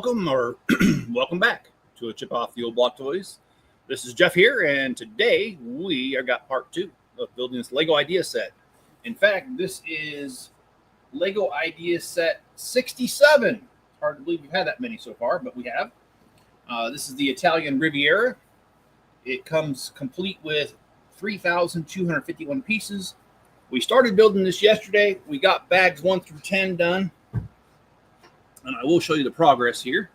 welcome or welcome back to a chip off the old block toys. This is Jeff here, and today we are got part 2 of building this Lego idea set. In fact, this is Lego idea set 67. It's hard to believe we've had that many so far, but we have. This is the Italian Riviera. It comes complete with 3,251 pieces. We started building this yesterday. We got bags 1 through 10 done. And I will show you the progress here.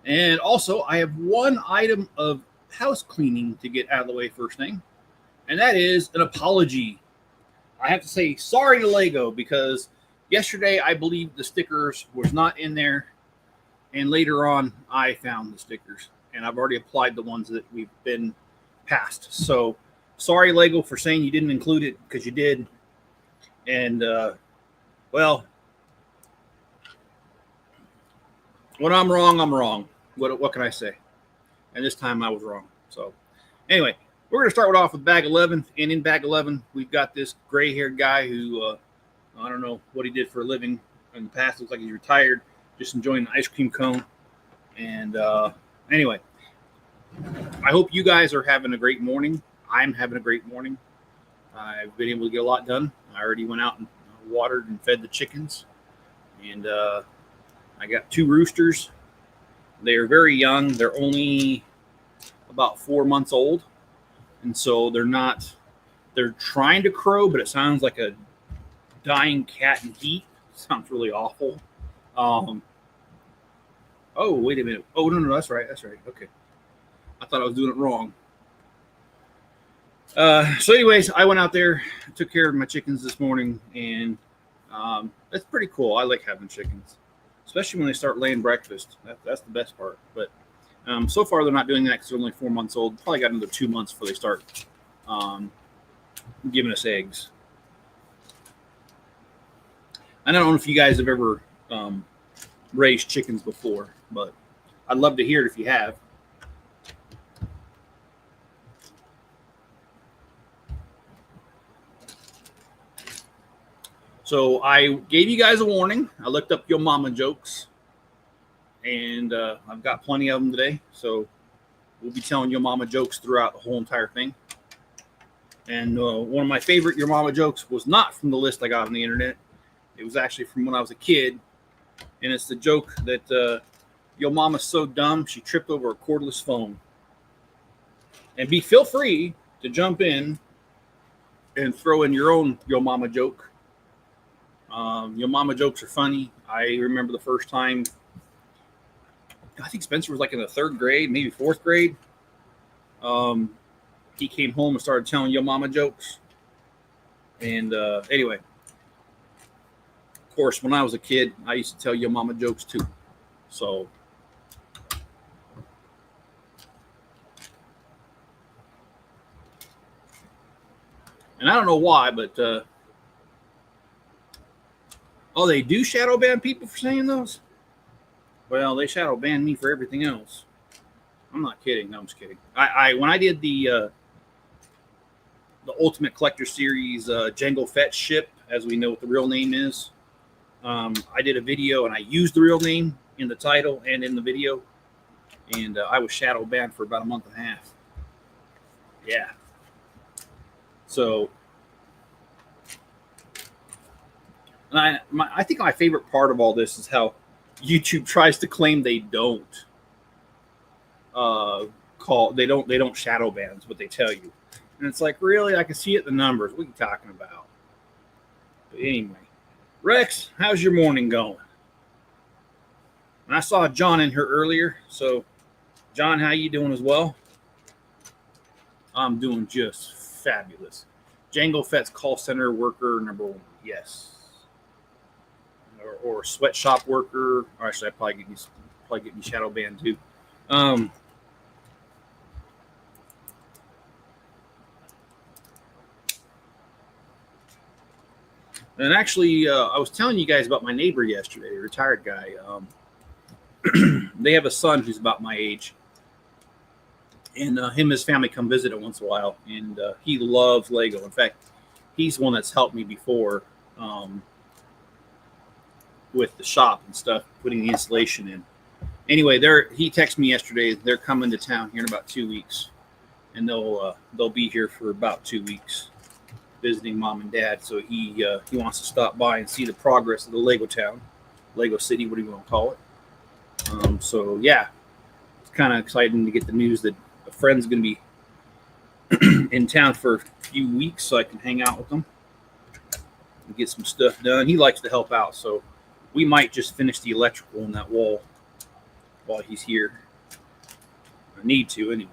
And also, I have one item of house cleaning to get out of the way first thing. And that is an apology. I have to say sorry to Lego because yesterday I believe the stickers was not in there. And later on, I found the stickers. And I've already applied the ones that we've been passed. So, sorry, Lego, for saying you didn't include it because you did. And, well, when I'm wrong, I'm wrong. What can I say? And this time I was wrong. So, anyway, we're going to start off with bag 11. And in bag 11, we've got this gray-haired guy who, I don't know what he did for a living in the past. Looks like he's retired, just enjoying the ice cream cone. And anyway, I hope you guys are having a great morning. I'm having a great morning. I've been able to get a lot done. I already went out and watered and fed the chickens. And I got 2 roosters. They are very young. They're only about 4 months old. And so they're trying to crow, but it sounds like a dying cat in heat. Sounds really awful. Oh, wait a minute. Oh, no, that's right. That's right. Okay. I thought I was doing it wrong. So anyways, I went out there, took care of my chickens this morning, and it's pretty cool. I like having chickens, especially when they start laying breakfast. That's the best part. But so far, they're not doing that because they're only 4 months old. Probably got another 2 months before they start giving us eggs. I don't know if you guys have ever raised chickens before, but I'd love to hear it if you have. So I gave you guys a warning. I looked up Yo Mama jokes, and I've got plenty of them today. So we'll be telling Yo Mama jokes throughout the whole entire thing. And one of my favorite Yo Mama jokes was not from the list I got on the internet. It was actually from when I was a kid. And it's the joke that Yo Mama's so dumb, she tripped over a cordless phone. And feel free to jump in and throw in your own Yo Mama joke. Yo Mama jokes are funny. I remember the first time, I think Spencer was like in the 3rd grade, maybe 4th grade. He came home and started telling Yo Mama jokes. And anyway, of course, when I was a kid, I used to tell Yo Mama jokes too. So, and I don't know why, but oh, they do shadow ban people for saying those? Well, they shadow ban me for everything else. I'm not kidding. No, I'm just kidding. When I did the Ultimate Collector Series Jango Fett ship, as we know what the real name is, I did a video and I used the real name in the title and in the video, and I was shadow banned for about a month and a half. Yeah. So. And I think my favorite part of all this is how YouTube tries to claim they don't they don't shadow ban is what they tell you, and it's like, really, I can see it in the numbers. What are you talking about? But anyway, Rex, how's your morning going? And I saw John in here earlier, so John, how you doing as well? I'm doing just fabulous. Jango Fett's call center worker number 1, yes. Or sweatshop worker, or actually, I probably get me shadow banned too. And actually, I was telling you guys about my neighbor yesterday, a retired guy. They have a son who's about my age, and him and his family come visit it once in a while, and he loves Lego. In fact, he's one that's helped me before. With the shop and stuff, putting the installation in. Anyway, he texted me yesterday. They're coming to town here in about 2 weeks, and they'll be here for about 2 weeks, visiting mom and dad. So he wants to stop by and see the progress of the Lego town, Lego City, what do you want to call it? So yeah, it's kind of exciting to get the news that a friend's going to be in town for a few weeks, so I can hang out with them and get some stuff done. He likes to help out, so we might just finish the electrical in that wall while he's here. I need to anyway.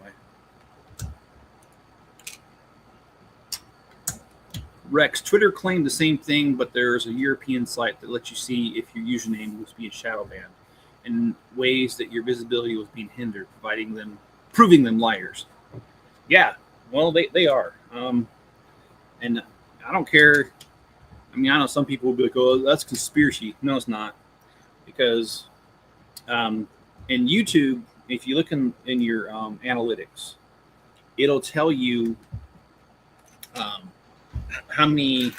Rex, Twitter claimed the same thing, but there's a European site that lets you see if your username was being shadow banned in ways that your visibility was being hindered, proving them liars. Yeah, well, they are. And I don't care. I mean, I know some people will be like, oh, that's conspiracy. No, it's not. Because in YouTube, if you look in your analytics, it'll tell you how many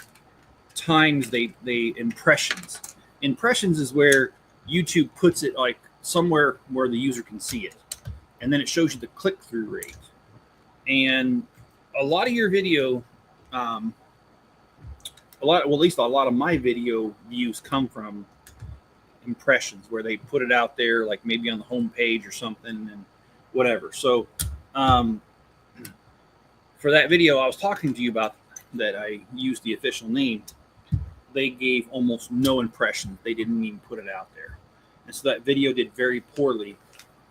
times they impressions. Impressions is where YouTube puts it like somewhere where the user can see it. And then it shows you the click-through rate. And a lot of your video, at least a lot of my video views come from impressions where they put it out there, like maybe on the home page or something and whatever. So for that video I was talking to you about that I used the official name, they gave almost no impressions. They didn't even put it out there. And so that video did very poorly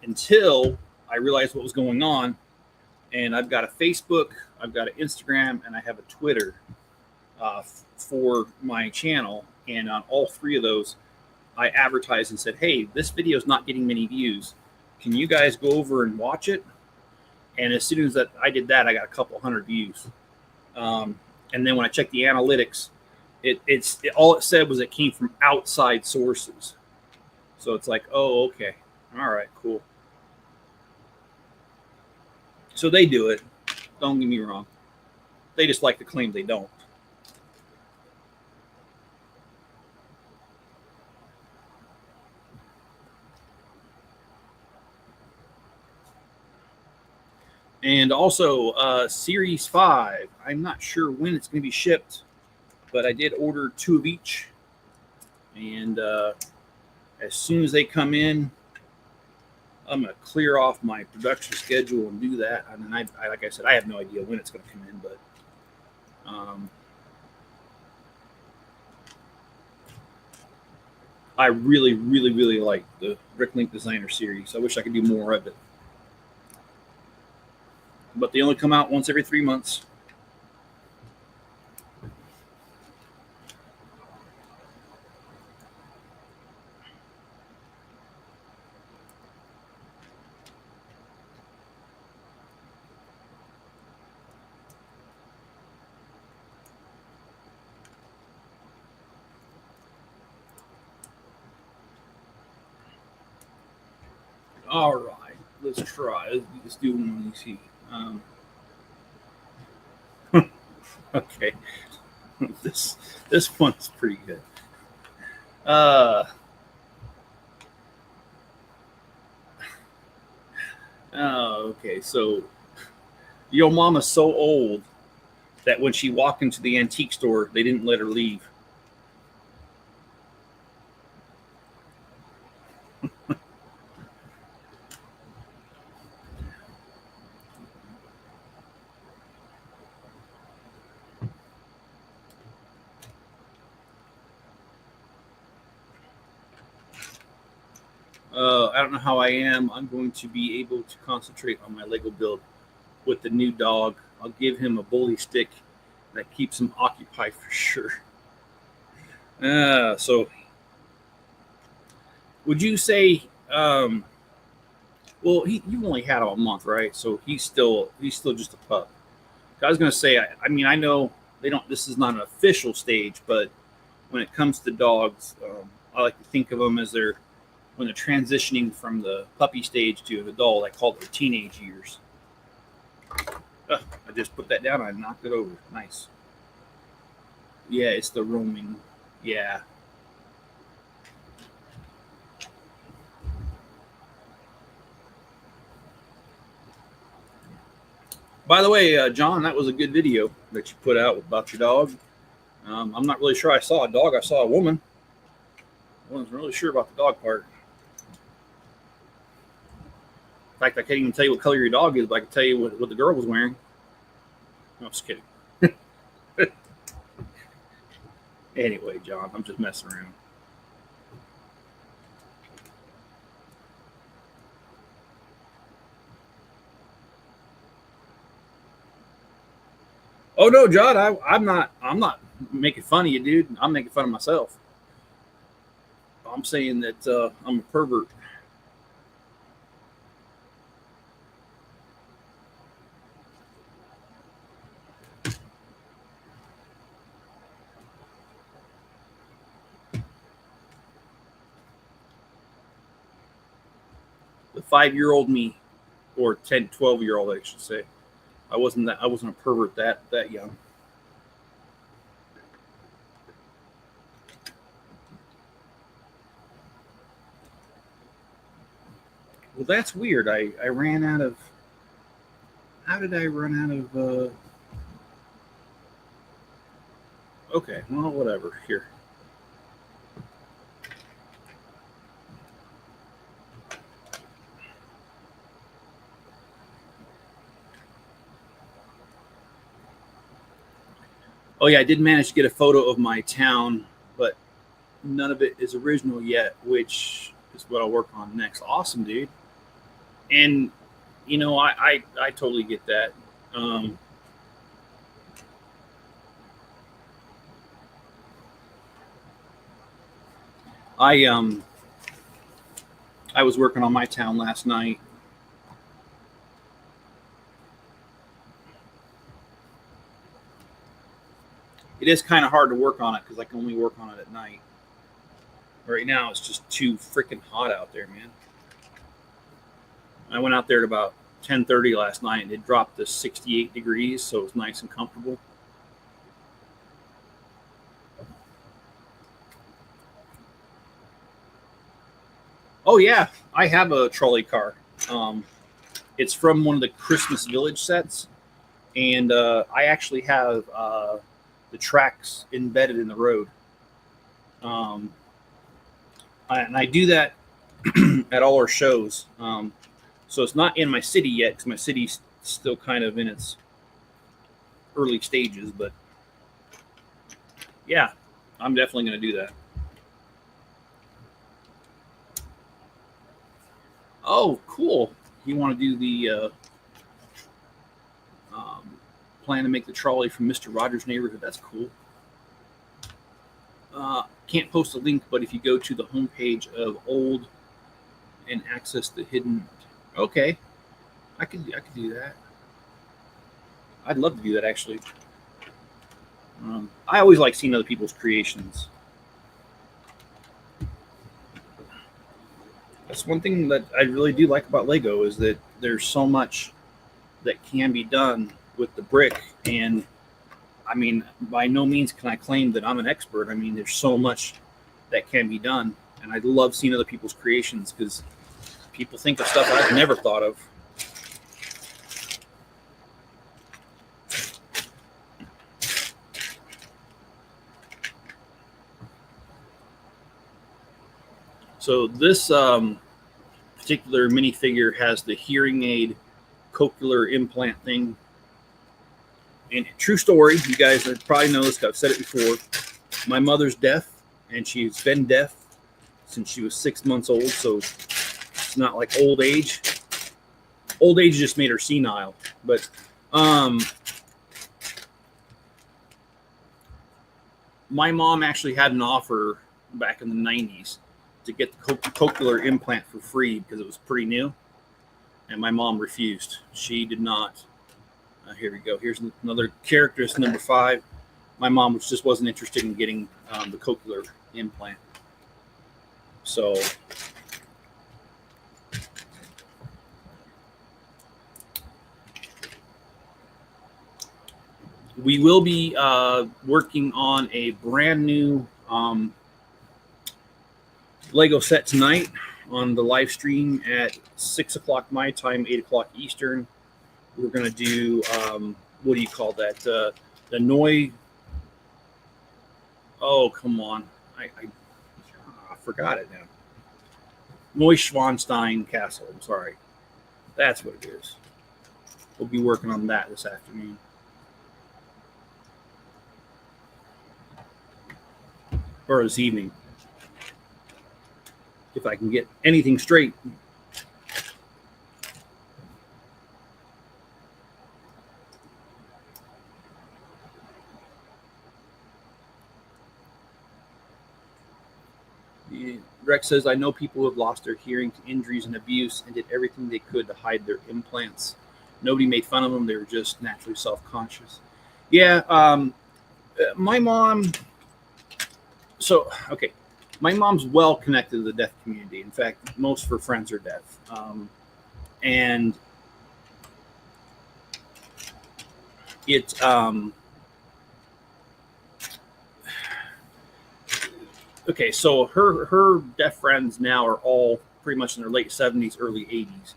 until I realized what was going on. And I've got a Facebook, I've got an Instagram, and I have a Twitter for my channel. And on all three of those, I advertised and said, hey, this video is not getting many views. Can you guys go over and watch it? And as soon as I did that, I got a couple hundred views. And then when I checked the analytics, all it said was it came from outside sources. So it's like, oh, okay. All right, cool. So they do it. Don't get me wrong. They just like to claim they don't. And also, Series 5. I'm not sure when it's going to be shipped, but I did order 2 of each. And as soon as they come in, I'm going to clear off my production schedule and do that. And then I like I said, I have no idea when it's going to come in, but I really, really, really like the Bricklink Designer series. I wish I could do more of it. But they only come out once every 3 months. All right, let's try. Let's do one of these. Okay, this one's pretty good. Okay, so your mama's so old that when she walked into the antique store, they didn't let her leave. I don't know how I am. I'm going to be able to concentrate on my Lego build with the new dog. I'll give him a bully stick that keeps him occupied for sure. So would you say, well, you only had him a month, right? So he's still just a pup. I was going to say, I mean, I know this is not an official stage, but when it comes to dogs, I like to think of them as when they're transitioning from the puppy stage to an adult. I call it their teenage years. I just put that down. I knocked it over. Nice. Yeah, it's the roaming. Yeah. By the way, John, that was a good video that you put out about your dog. I'm not really sure I saw a dog. I saw a woman. I wasn't really sure about the dog part. In fact, I can't even tell you what color your dog is, but I can tell you what the girl was wearing. No, I'm just kidding. Anyway, John, I'm just messing around. Oh no, John, I'm not making fun of you, dude. I'm making fun of myself. I'm saying that I'm a pervert. The 5-year-old me, or 10, 12-year-old, I should say. I wasn't a pervert that young. Well, that's weird. I ran out of. How did I run out of? Okay, well, whatever. Here. Oh yeah, I did manage to get a photo of my town, but none of it is original yet, which is what I'll work on next. Awesome, dude. And you know, I totally get that. I was working on my town last night. It is kind of hard to work on it because I can only work on it at night. Right now, it's just too freaking hot out there, man. I went out there at about 10:30 last night, and it dropped to 68 degrees, so it was nice and comfortable. Oh yeah, I have a trolley car. It's from one of the Christmas Village sets, and I actually have the tracks embedded in the road. And I do that at all our shows. So it's not in my city yet because my city's still kind of in its early stages. But yeah, I'm definitely going to do that. Oh, cool. You want to do the plan to make the trolley from Mr. Rogers' neighborhood. That's cool. Can't post a link, but if you go to the homepage of old and access the hidden, okay, I could do that. I'd love to do that actually. I always like seeing other people's creations. That's one thing that I really do like about Lego is that there's so much that can be done with the brick. And I mean, by no means can I claim that I'm an expert. I mean, there's so much that can be done. And I love seeing other people's creations because people think of stuff I've never thought of. So this particular minifigure has the hearing aid cochlear implant thing. And true story, you guys probably know this, I've said it before. My mother's deaf, and she's been deaf since she was 6 months old, so it's not like old age. Old age just made her senile. But my mom actually had an offer back in the 90s to get the cochlear implant for free because it was pretty new, and my mom refused. She did not. Here we go. Here's another character. It's number 5. My mom just wasn't interested in getting the cochlear implant. So we will be working on a brand new Lego set tonight on the live stream at 6 o'clock my time, 8 o'clock Eastern. We're going to do, what do you call that? The Noi. Oh, come on. I forgot it now. Neuschwanstein Castle. I'm sorry. That's what it is. We'll be working on that this afternoon. Or this evening. If I can get anything straight. Rex says, I know people who have lost their hearing to injuries and abuse and did everything they could to hide their implants. Nobody made fun of them. They were just naturally self-conscious. Yeah. My mom. So, okay. My mom's well connected to the deaf community. In fact, most of her friends are deaf. And it, okay, so her deaf friends now are all pretty much in their late 70s, early 80s.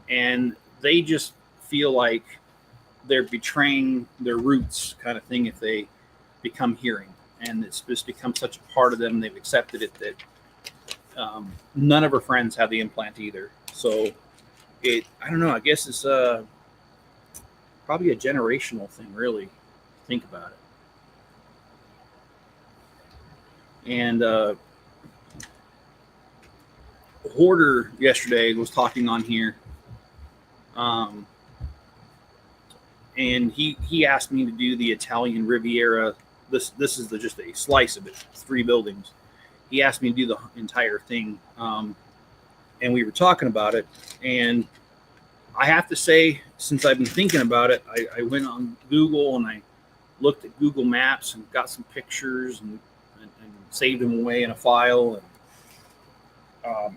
And they just feel like they're betraying their roots kind of thing if they become hearing. And it's just become such a part of them. They've accepted it that none of her friends have the implant either. So I don't know. I guess it's probably a generational thing, really. Think about it. And Hoarder yesterday was talking on here. And he asked me to do the Italian Riviera. This is just a slice of it, 3 buildings. He asked me to do the entire thing, and we were talking about it. And I have to say, since I've been thinking about it, I went on Google and I looked at Google Maps and got some pictures and saved them away in a file. And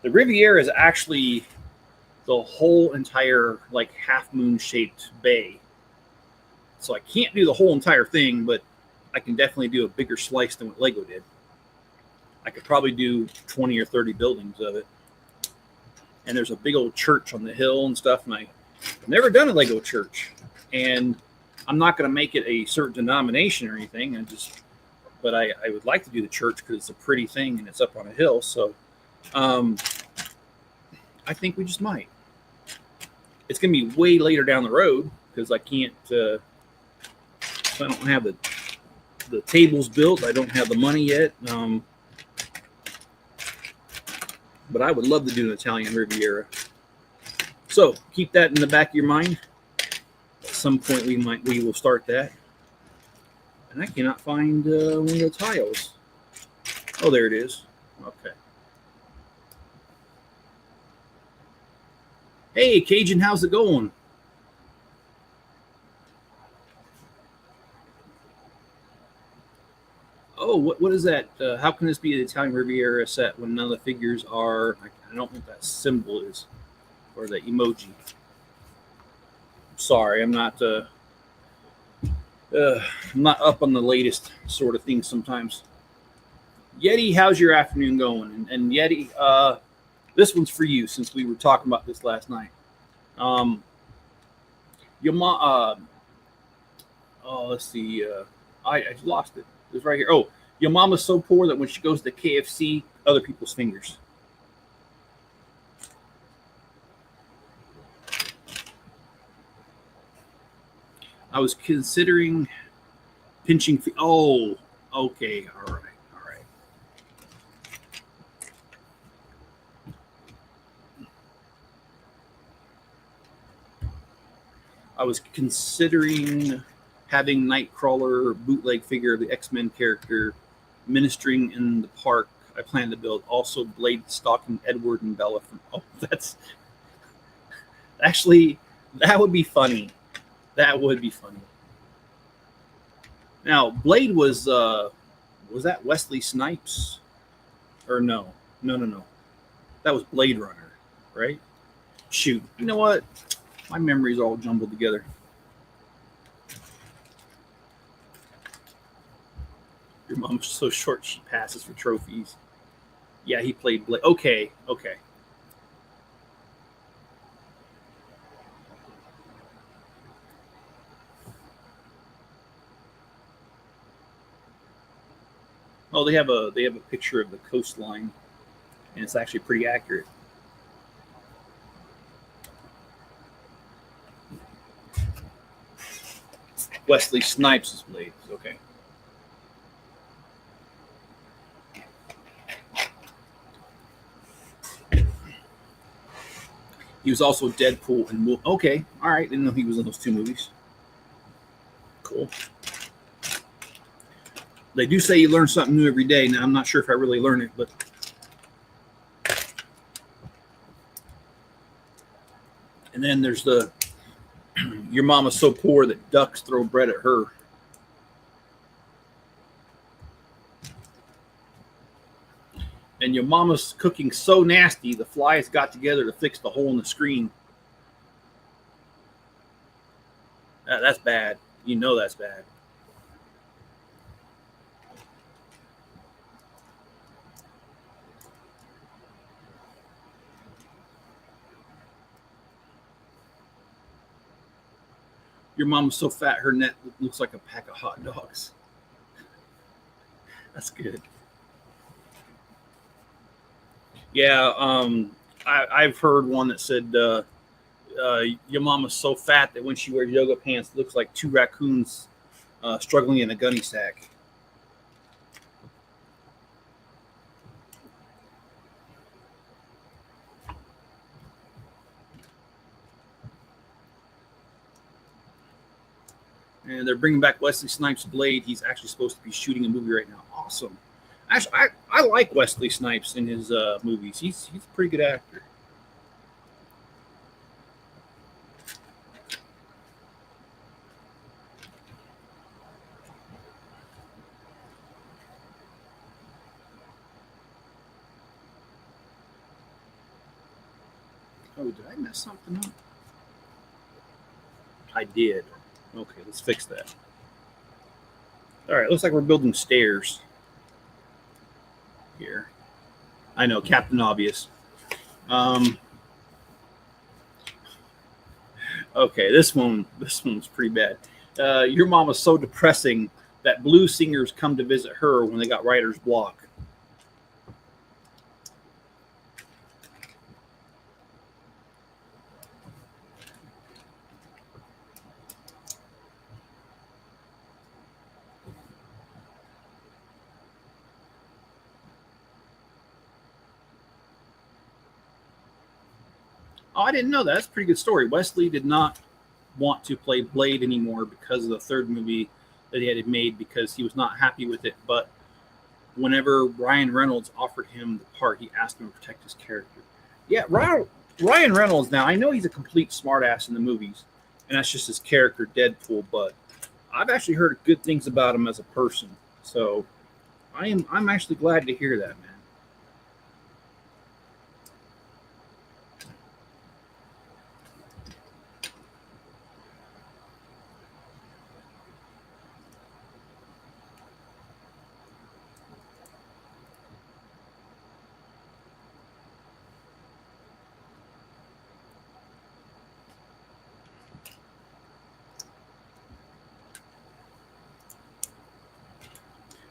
the Riviera is actually the whole entire like half moon shaped bay. So I can't do the whole entire thing, but I can definitely do a bigger slice than what Lego did. I could probably do 20 or 30 buildings of it. And there's a big old church on the hill and stuff. And I've never done a Lego church. And I'm not going to make it a certain denomination or anything. But I would like to do the church because it's a pretty thing and it's up on a hill. So I think we just might. It's going to be way later down the road because I can't. I don't have the tables built. I don't have the money yet. But I would love to do an Italian Riviera. So keep that in the back of your mind. At some point we will start that. And I cannot find one of the tiles. Oh, there it is. Okay. Hey, Cajun, how's it going? Oh, what is that? How can this be an Italian Riviera set when none of the figures are? I don't know what that symbol is, or the emoji. Sorry, I'm not up on the latest sort of things sometimes. Yeti, how's your afternoon going? And Yeti, this one's for you since we were talking about this last night. Your mom. Let's see. I lost it. It's right here. Oh, your mom is so poor that when she goes to KFC, other people's fingers. I was considering pinching. Oh, okay. All right. I was considering having Nightcrawler bootleg figure of the X-Men character ministering in the park I plan to build. Also, Blade stalking Edward and Bella from. Oh, that's actually that would be funny. That would be funny. Now, Blade was that Wesley Snipes? Or no. That was Blade Runner, right? Shoot. You know what? My memory's all jumbled together. Your mom's so short she passes for trophies. Yeah, he played Blade. Okay. Oh, they have a picture of the coastline, and it's actually pretty accurate. Wesley Snipes' blades. Okay. He was also Deadpool and okay, all right. Didn't know he was in those two movies. Cool. They do say you learn something new every day. Now I'm not sure if I really learned it, but and then there's the your mama's so poor that ducks throw bread at her. And your mama's cooking so nasty the flies got together to fix the hole in the screen. That's bad. You know that's bad. Your mama's so fat her net looks like a pack of hot dogs. That's good. Yeah, I've heard one that said your mama's so fat that when she wears yoga pants, it looks like two raccoons struggling in a gunny sack. And they're bringing back Wesley Snipes' blade. He's actually supposed to be shooting a movie right now. Awesome. Actually, I like Wesley Snipes in his movies. He's a pretty good actor. Oh, did I mess something up? I did. Okay, let's fix that. All right, looks like we're building stairs here. I know, Captain Obvious. Okay, this one's pretty bad. Your mama's so depressing that blues singers come to visit her when they got writer's block. Oh, I didn't know that. That's a pretty good story. Wesley did not want to play Blade anymore because of the third movie that he had made because he was not happy with it. But whenever Ryan Reynolds offered him the part, he asked him to protect his character. Yeah, Ryan Reynolds, now, I know he's a complete smartass in the movies, and that's just his character, Deadpool, but I've actually heard good things about him as a person. So I'm actually glad to hear that, man.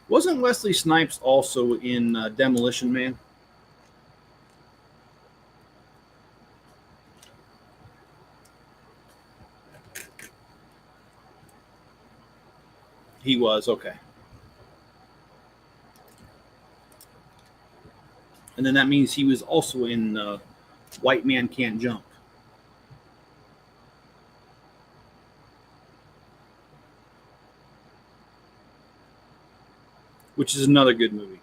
Wasn't Wesley Snipes also in Demolition Man? He was, okay. And then that means he was also in White Man Can't Jump. Which is another good movie.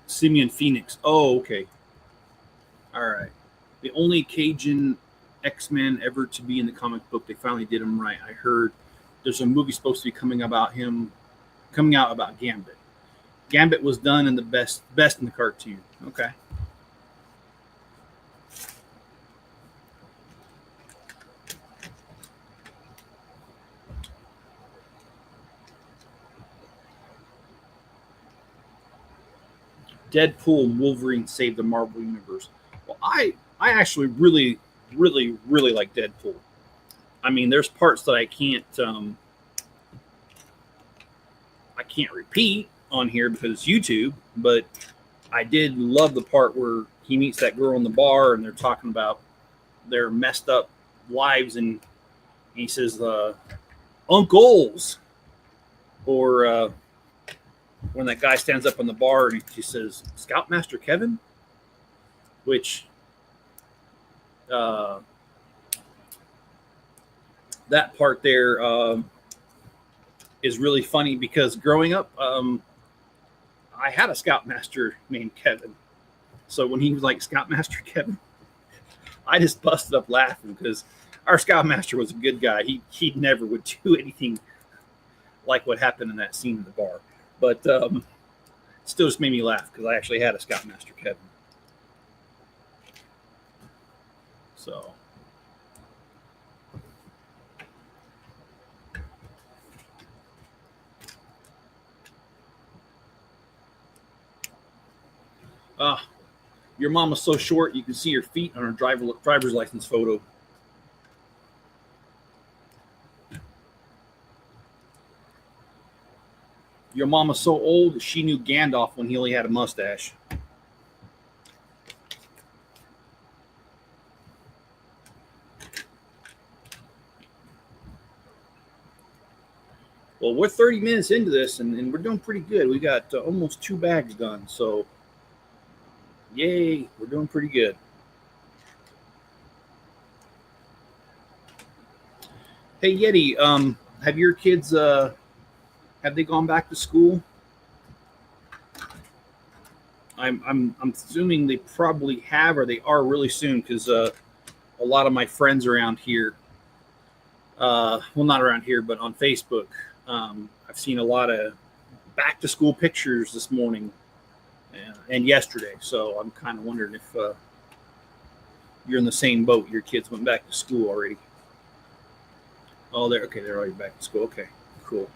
Simeon Phoenix. Oh, okay. All right. The only Cajun X-Men ever to be in the comic book. They finally did him right. I heard there's a movie supposed to be coming out about Gambit. Gambit was done in the best in the cartoon. Okay. Deadpool and Wolverine Save the Marvel Universe. Well, I actually really like Deadpool. I mean, there's parts that I can't repeat on here because it's YouTube, but I did love the part where he meets that girl in the bar and they're talking about their messed up lives, and he says, uncles, or when that guy stands up in the bar and he says, Scoutmaster Kevin, which that part there is really funny because growing up, I had a Scoutmaster named Kevin. So when he was like Scoutmaster Kevin, I just busted up laughing because our Scoutmaster was a good guy. He never would do anything like what happened in that scene in the bar. But still just made me laugh because I actually had a Scoutmaster Kevin. So your mom was so short you can see her feet on her driver's license photo. Your mom was so old that she knew Gandalf when he only had a mustache. Well, we're 30 minutes into this, and we're doing pretty good. We got almost 2 bags done, so yay, we're doing pretty good. Hey, Yeti, have your kids, have they gone back to school? I'm assuming they probably have, or they are really soon, because a lot of my friends around here, well, not around here, but on Facebook, I've seen a lot of back to school pictures this morning and yesterday. So I'm kind of wondering if you're in the same boat. Your kids went back to school already. Oh, they're okay. They're already back to school. Okay, cool.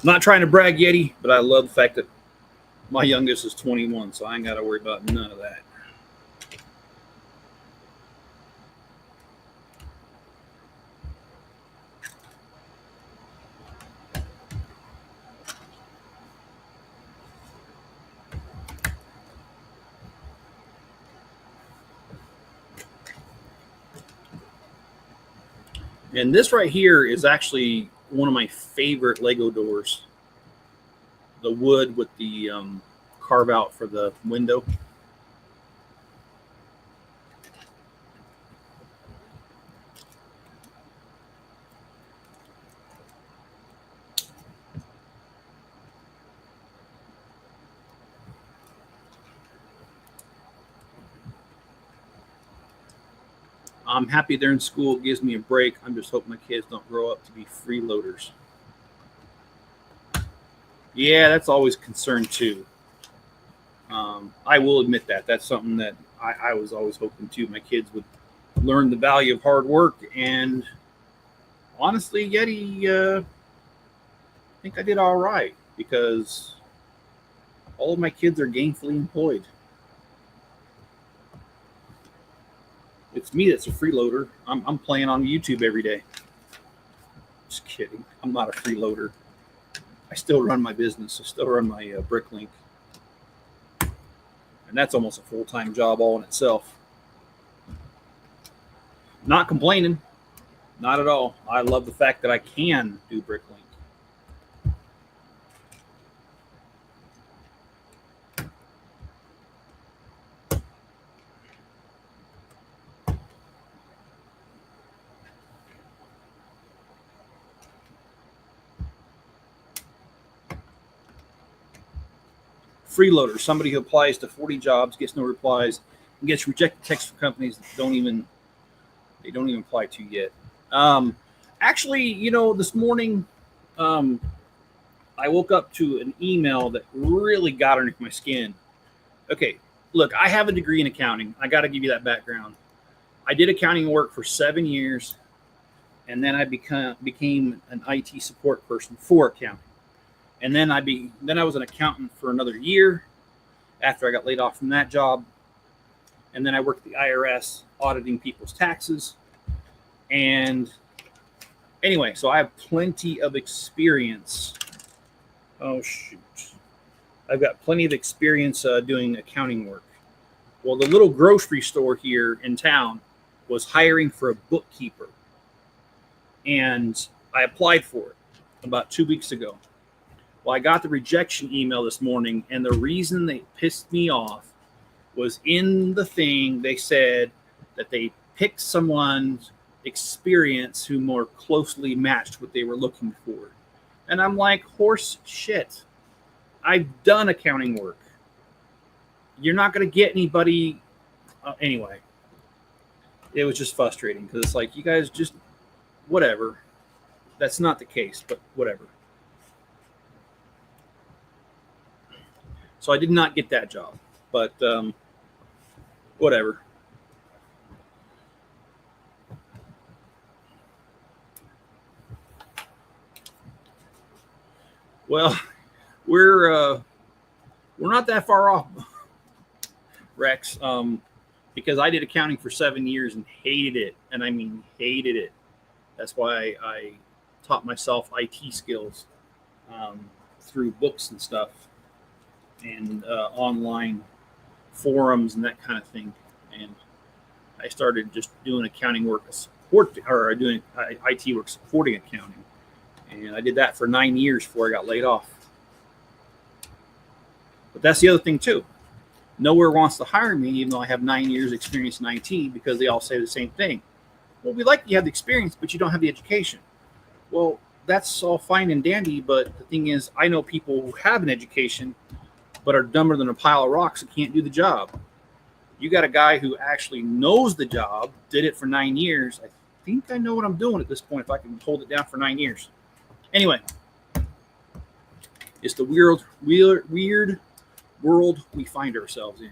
Not trying to brag, Yeti, but I love the fact that my youngest is 21, so I ain't got to worry about none of that. And this right here is actually one of my favorite Lego doors. The wood with the carve out for the window. I'm happy they're in school. It gives me a break. I'm just hoping my kids don't grow up to be freeloaders. Yeah, that's always a concern too. I will admit that. That's something that I was always hoping too. My kids would learn the value of hard work. And honestly, Yeti, I think I did all right because all of my kids are gainfully employed. It's me that's a freeloader. I'm playing on YouTube every day. Just kidding. I'm not a freeloader. I still run my business. I still run my Bricklink. And that's almost a full-time job all in itself. Not complaining. Not at all. I love the fact that I can do Bricklink. Freeloader, somebody who applies to 40 jobs, gets no replies, and gets rejected texts from companies that don't even apply to yet. Actually, this morning, I woke up to an email that really got underneath my skin. Okay, look, I have a degree in accounting. I got to give you that background. I did accounting work for 7 years, and then I became an IT support person for accounting. And then I was an accountant for another year after I got laid off from that job. And then I worked at the IRS auditing people's taxes. And anyway, so I have plenty of experience. Oh, shoot. I've got plenty of experience doing accounting work. Well, the little grocery store here in town was hiring for a bookkeeper. And I applied for it about 2 weeks ago. Well, I got the rejection email this morning, and the reason they pissed me off was in the thing they said that they picked someone's experience who more closely matched what they were looking for. And I'm like, horse shit. I've done accounting work. You're not going to get anybody. Anyway, it was just frustrating because it's like, you guys just, whatever. That's not the case, but whatever. So I did not get that job, but whatever. Well, we're not that far off, Rex, because I did accounting for 7 years and hated it, and I mean hated it. That's why I taught myself IT skills through books and stuff, and online forums and that kind of thing. And I started just doing accounting work, doing IT work supporting accounting. And I did that for 9 years before I got laid off. But that's the other thing too. Nowhere wants to hire me, even though I have 9 years experience in IT, because they all say the same thing. Well, we like you have the experience, but you don't have the education. Well, that's all fine and dandy, but the thing is, I know people who have an education but are dumber than a pile of rocks and can't do the job. You got a guy who actually knows the job, did it for 9 years. I think I know what I'm doing at this point if I can hold it down for 9 years. Anyway, it's the weird world we find ourselves in.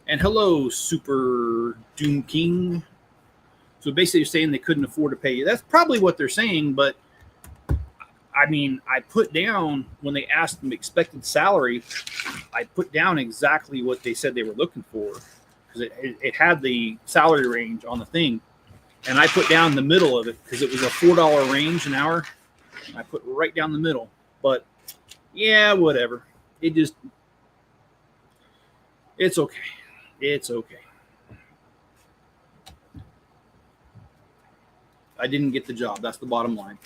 And hello, Super Doom King. So basically, you're saying they couldn't afford to pay you. That's probably what they're saying, but I mean, I put down, when they asked them expected salary, I put down exactly what they said they were looking for, because it had the salary range on the thing, and I put down the middle of it because it was a $4 range an hour. I put right down the middle, but yeah, whatever. It's okay. It's okay. I didn't get the job. That's the bottom line.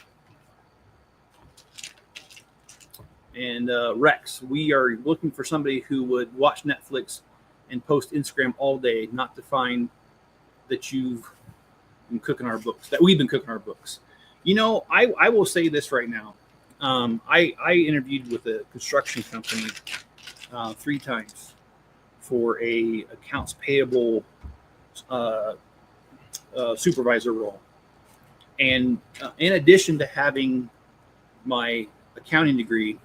And Rex, we are looking for somebody who would watch Netflix and post Instagram all day, not to find that you've been cooking our books, that we've been cooking our books. You know, I will say this right now. I interviewed with a construction company 3 times for a accounts payable supervisor role. And in addition to having my accounting degree,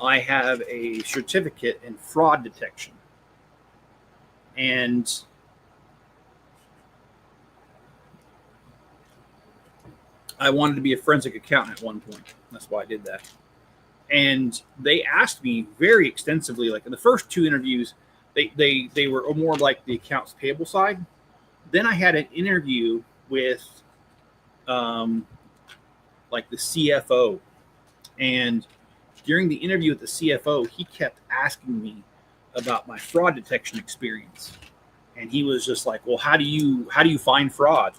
I have a certificate in fraud detection. And I wanted to be a forensic accountant at one point. That's why I did that. And they asked me very extensively, like in the first 2 interviews, they were more like the accounts payable side. Then I had an interview with like the CFO. And during the interview with the CFO, he kept asking me about my fraud detection experience. And he was just like, well, how do you find fraud?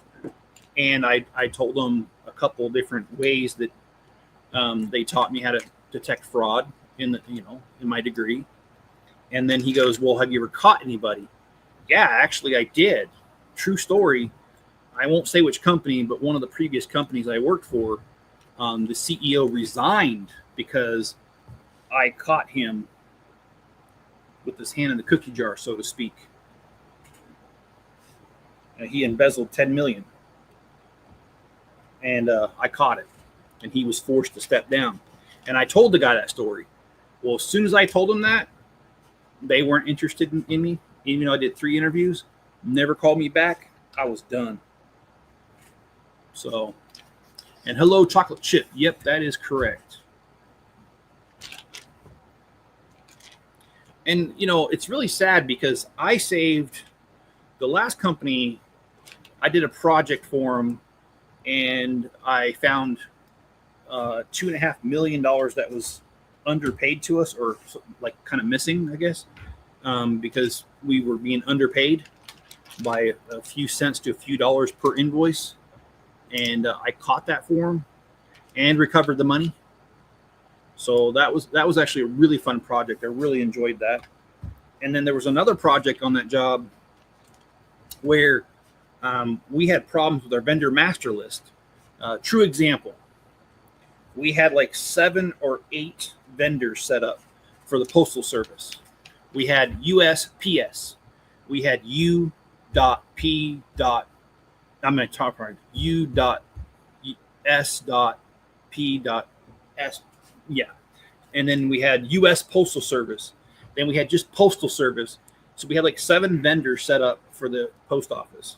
And I told him a couple different ways that they taught me how to detect fraud in my degree. And then he goes, well, have you ever caught anybody? Yeah, actually I did. True story. I won't say which company, but one of the previous companies I worked for, the CEO resigned because I caught him with his hand in the cookie jar, so to speak. And he embezzled $10 million. And I caught it. And he was forced to step down. And I told the guy that story. Well, as soon as I told him that, they weren't interested in me. Even though I did 3 interviews, never called me back. I was done. So, and hello, chocolate chip. Yep, that is correct. And, you know, it's really sad because I saved the last company. I did a project for them, and I found $2.5 million that was underpaid to us, or like kind of missing, I guess, because we were being underpaid by a few cents to a few dollars per invoice. And I caught that for them and recovered the money. So that was actually a really fun project. I really enjoyed that. And then there was another project on that job where we had problems with our vendor master list. True example. We had like 7 or 8 vendors set up for the postal service. We had USPS. We had U.P. I'm going to talk right. U.S.P.S. Yeah. And then we had U.S. Postal Service. Then we had just Postal Service. So we had like 7 vendors set up for the post office.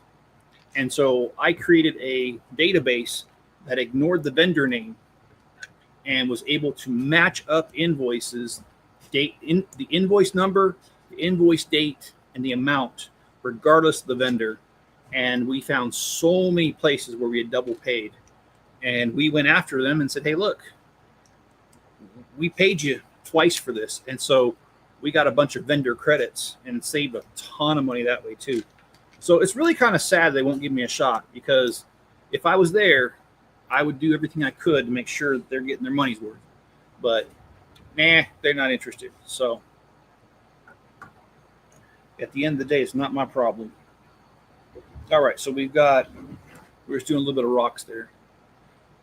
And so I created a database that ignored the vendor name and was able to match up invoices, the invoice number, the invoice date, and the amount, regardless of the vendor. And we found so many places where we had double paid. And we went after them and said, hey, look, we paid you twice for this. And so we got a bunch of vendor credits and saved a ton of money that way too. So it's really kind of sad they won't give me a shot, because if I was there, I would do everything I could to make sure that they're getting their money's worth. But nah, they're not interested. So at the end of the day, it's not my problem. All right, so we're just doing a little bit of rocks there.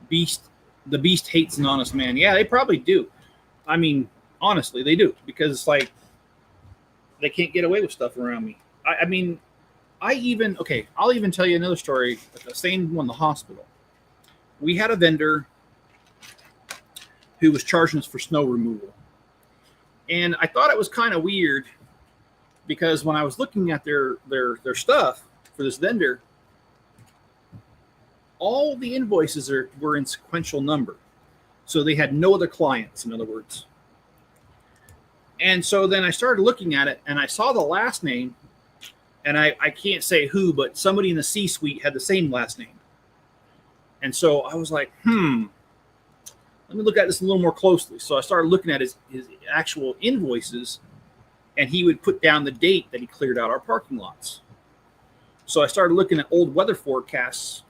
The beast hates an honest man. Yeah, they probably do. I mean, honestly, they do, because it's like they can't get away with stuff around me. I'll even tell you another story. The same one, the hospital. We had a vendor who was charging us for snow removal. And I thought it was kind of weird, because when I was looking at their stuff for this vendor, all the invoices were in sequential number. So they had no other clients, in other words. And so then I started looking at it, and I saw the last name, and I can't say who, but somebody in the C-suite had the same last name. And so I was like, let me look at this a little more closely. So I started looking at his actual invoices, and he would put down the date that he cleared out our parking lots. So I started looking at old weather forecasts.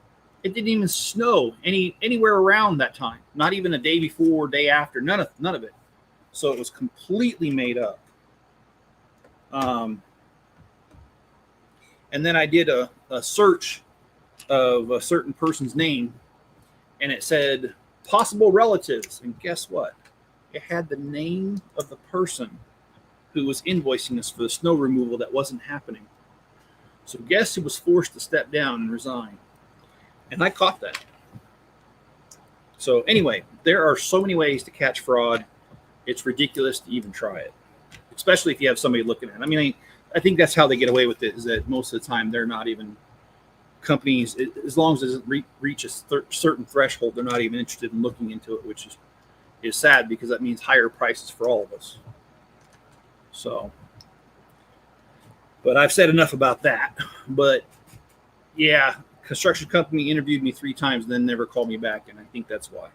It didn't even snow anywhere around that time. Not even a day before, day after. None of it. So it was completely made up. And then I did a search of a certain person's name, and it said possible relatives. And guess what? It had the name of the person who was invoicing us for the snow removal that wasn't happening. So guess who was forced to step down and resign? And I caught that. So anyway, there are so many ways to catch fraud. It's ridiculous to even try it, especially if you have somebody looking at it. I mean, I think that's how they get away with it, is that most of the time they're not even companies, as long as it doesn't reach a certain threshold, they're not even interested in looking into it, which is sad, because that means higher prices for all of us. So, but I've said enough about that. But yeah, construction company interviewed me 3 times, and then never called me back, and I think that's why.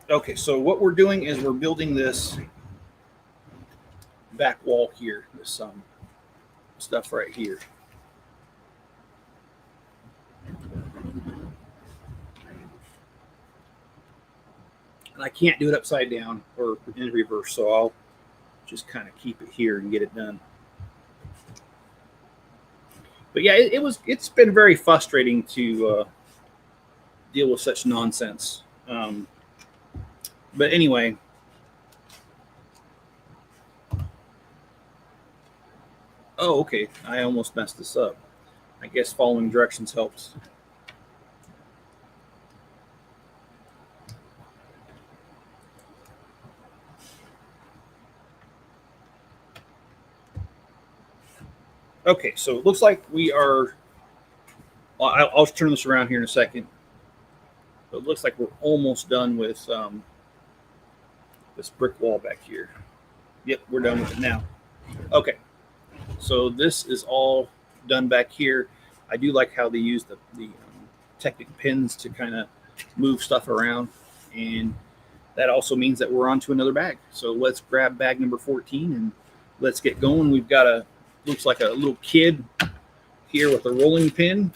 Okay, so what we're doing is we're building this back wall here, this stuff right here. And I can't do it upside down or in reverse, so I'll just kind of keep it here and get it done. But yeah, it's been very frustrating to deal with such nonsense. But anyway, oh, okay, I almost messed this up. I guess following directions helps. Okay, so it looks like we are. I'll turn this around here in a second. But it looks like we're almost done with this brick wall back here. Yep, we're done with it now. Okay, so this is all done back here. I do like how they use the Technic pins to kind of move stuff around, and that also means that we're on to another bag. So let's grab bag number 14 and let's get going. We've got a looks like a little kid here with a rolling pin.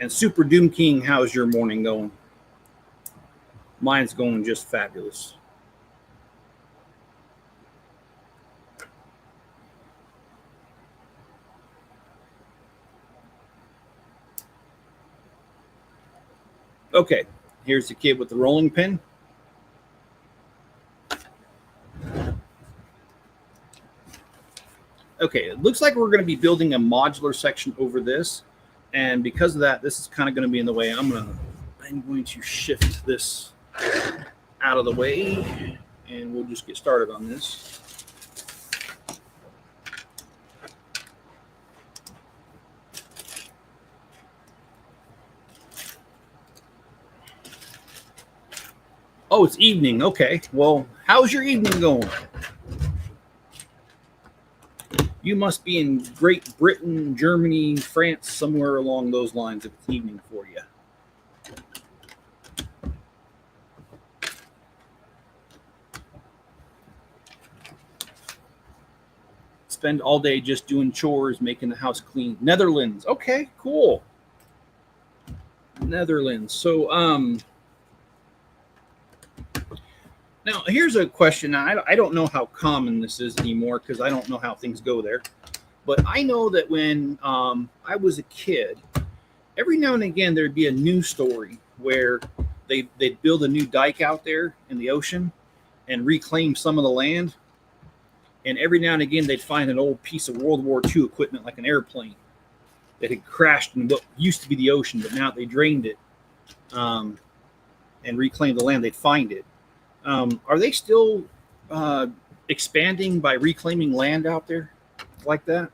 And Super Doom King, how's your morning going? Mine's going just fabulous. Okay, here's the kid with the rolling pin. Okay, it looks like we're going to be building a modular section over this. And because of that, this is kind of going to be in the way. I'm going to shift this out of the way, and we'll just get started on this. Oh, it's evening. Okay. Well, how's your evening going? You must be in Great Britain, Germany, France, somewhere along those lines if it's evening for you. Spend all day just doing chores, making the house clean. Netherlands. Okay, cool. Netherlands. So, now here's a question. I don't know how common this is anymore because I don't know how things go there. But I know that when I was a kid, every now and again there'd be a news story where they'd build a new dike out there in the ocean and reclaim some of the land. And every now and again they'd find an old piece of World War II equipment like an airplane that had crashed in what used to be the ocean, but now they drained it and reclaimed the land. They'd find it. Are they still expanding by reclaiming land out there like that?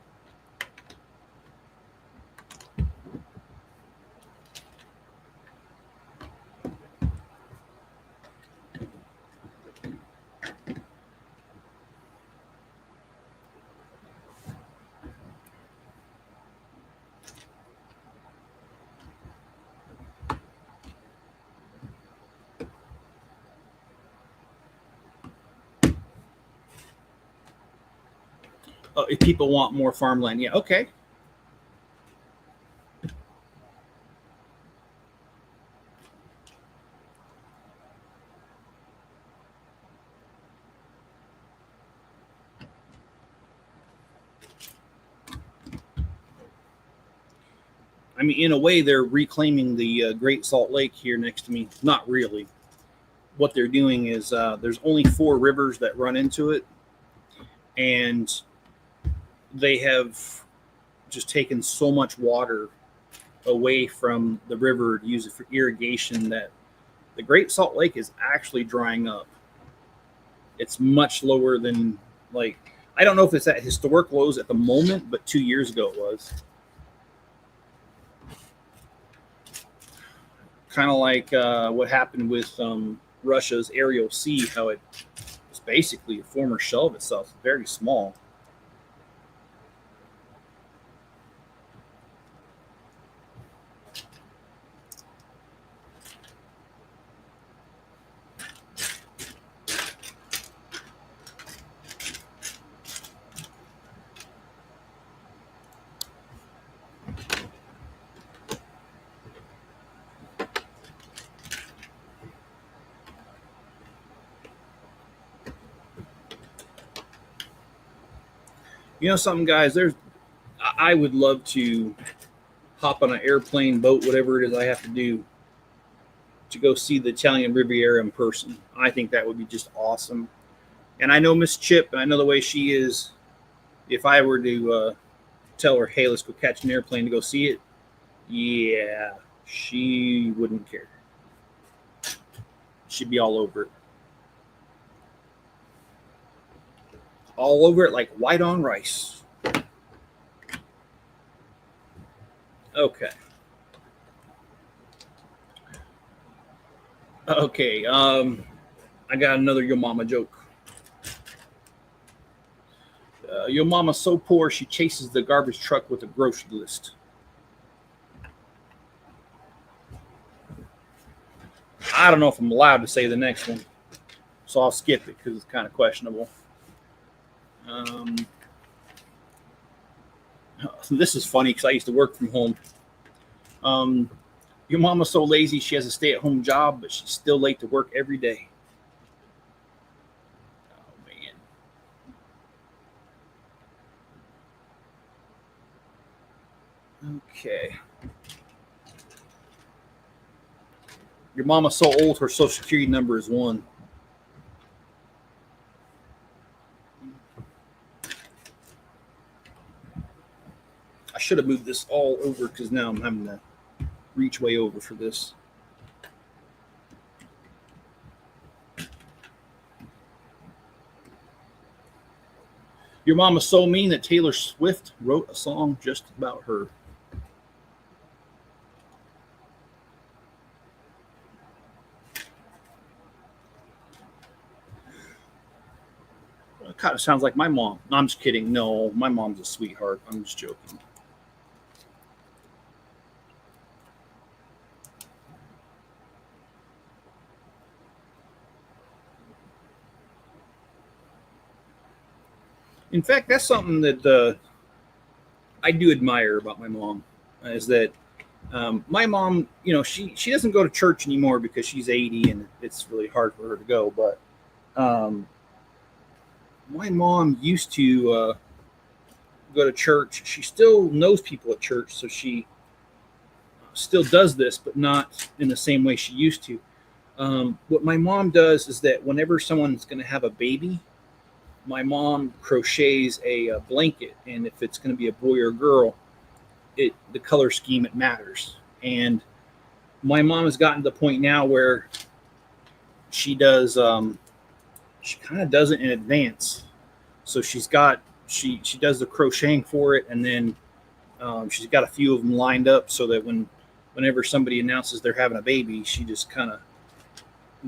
If people want more farmland, yeah, okay. I mean, in a way, they're reclaiming the Great Salt Lake here next to me. Not really. What they're doing is there's only 4 rivers that run into it, and they have just taken so much water away from the river to use it for irrigation that the Great Salt Lake is actually drying up. It's much lower than, like, I don't know if it's at historic lows at the moment, but 2 years ago it was. Kind of like what happened with Russia's Ariel Sea, how it was basically a former shell of itself, very small. You know something, guys? I would love to hop on an airplane, boat, whatever it is I have to do to go see the Italian Riviera in person. I think that would be just awesome. And I know Miss Chip, and I know the way she is. If I were to tell her, hey, let's go catch an airplane to go see it, yeah, she wouldn't care. She'd be all over it. All over it like white on rice. Okay. Okay, I got another Yo Mama joke. Your mama's so poor she chases the garbage truck with a grocery list. I don't know if I'm allowed to say the next one, so I'll skip it because it's kind of questionable. This is funny because I used to work from home. Your mama's so lazy she has a stay-at-home job, but she's still late to work every day. Oh, man. Okay. Your mama's so old her social security number is 1. I should have moved this all over because now I'm having to reach way over for this. Your mama's so mean that Taylor Swift wrote a song just about her. It kind of sounds like my mom. No, I'm just kidding. No, my mom's a sweetheart. I'm just joking. In fact, that's something that I do admire about my mom, is that my mom, she doesn't go to church anymore because she's 80 and it's really hard for her to go. But my mom used to go to church. She still knows people at church, so she still does this, but not in the same way she used to. What my mom does is that whenever someone's going to have a baby, my mom crochets a blanket, and if it's going to be a boy or a girl, the color scheme, it matters. And my mom has gotten to the point now where she does she kind of does it in advance. So she does the crocheting for it, and then she's got a few of them lined up so that whenever somebody announces they're having a baby, she just kind of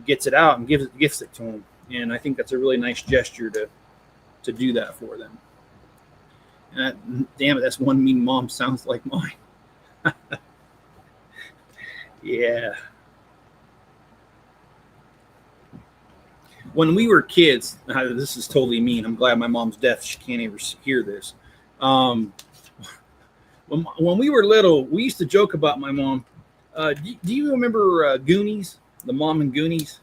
gets it out and gifts it to them. And I think that's a really nice gesture to do that for them. And damn it, that's one mean mom sounds like mine. Yeah. When we were kids, this is totally mean. I'm glad my mom's deaf. She can't ever hear this. When we were little, we used to joke about my mom. Do you remember Goonies, the mom in Goonies?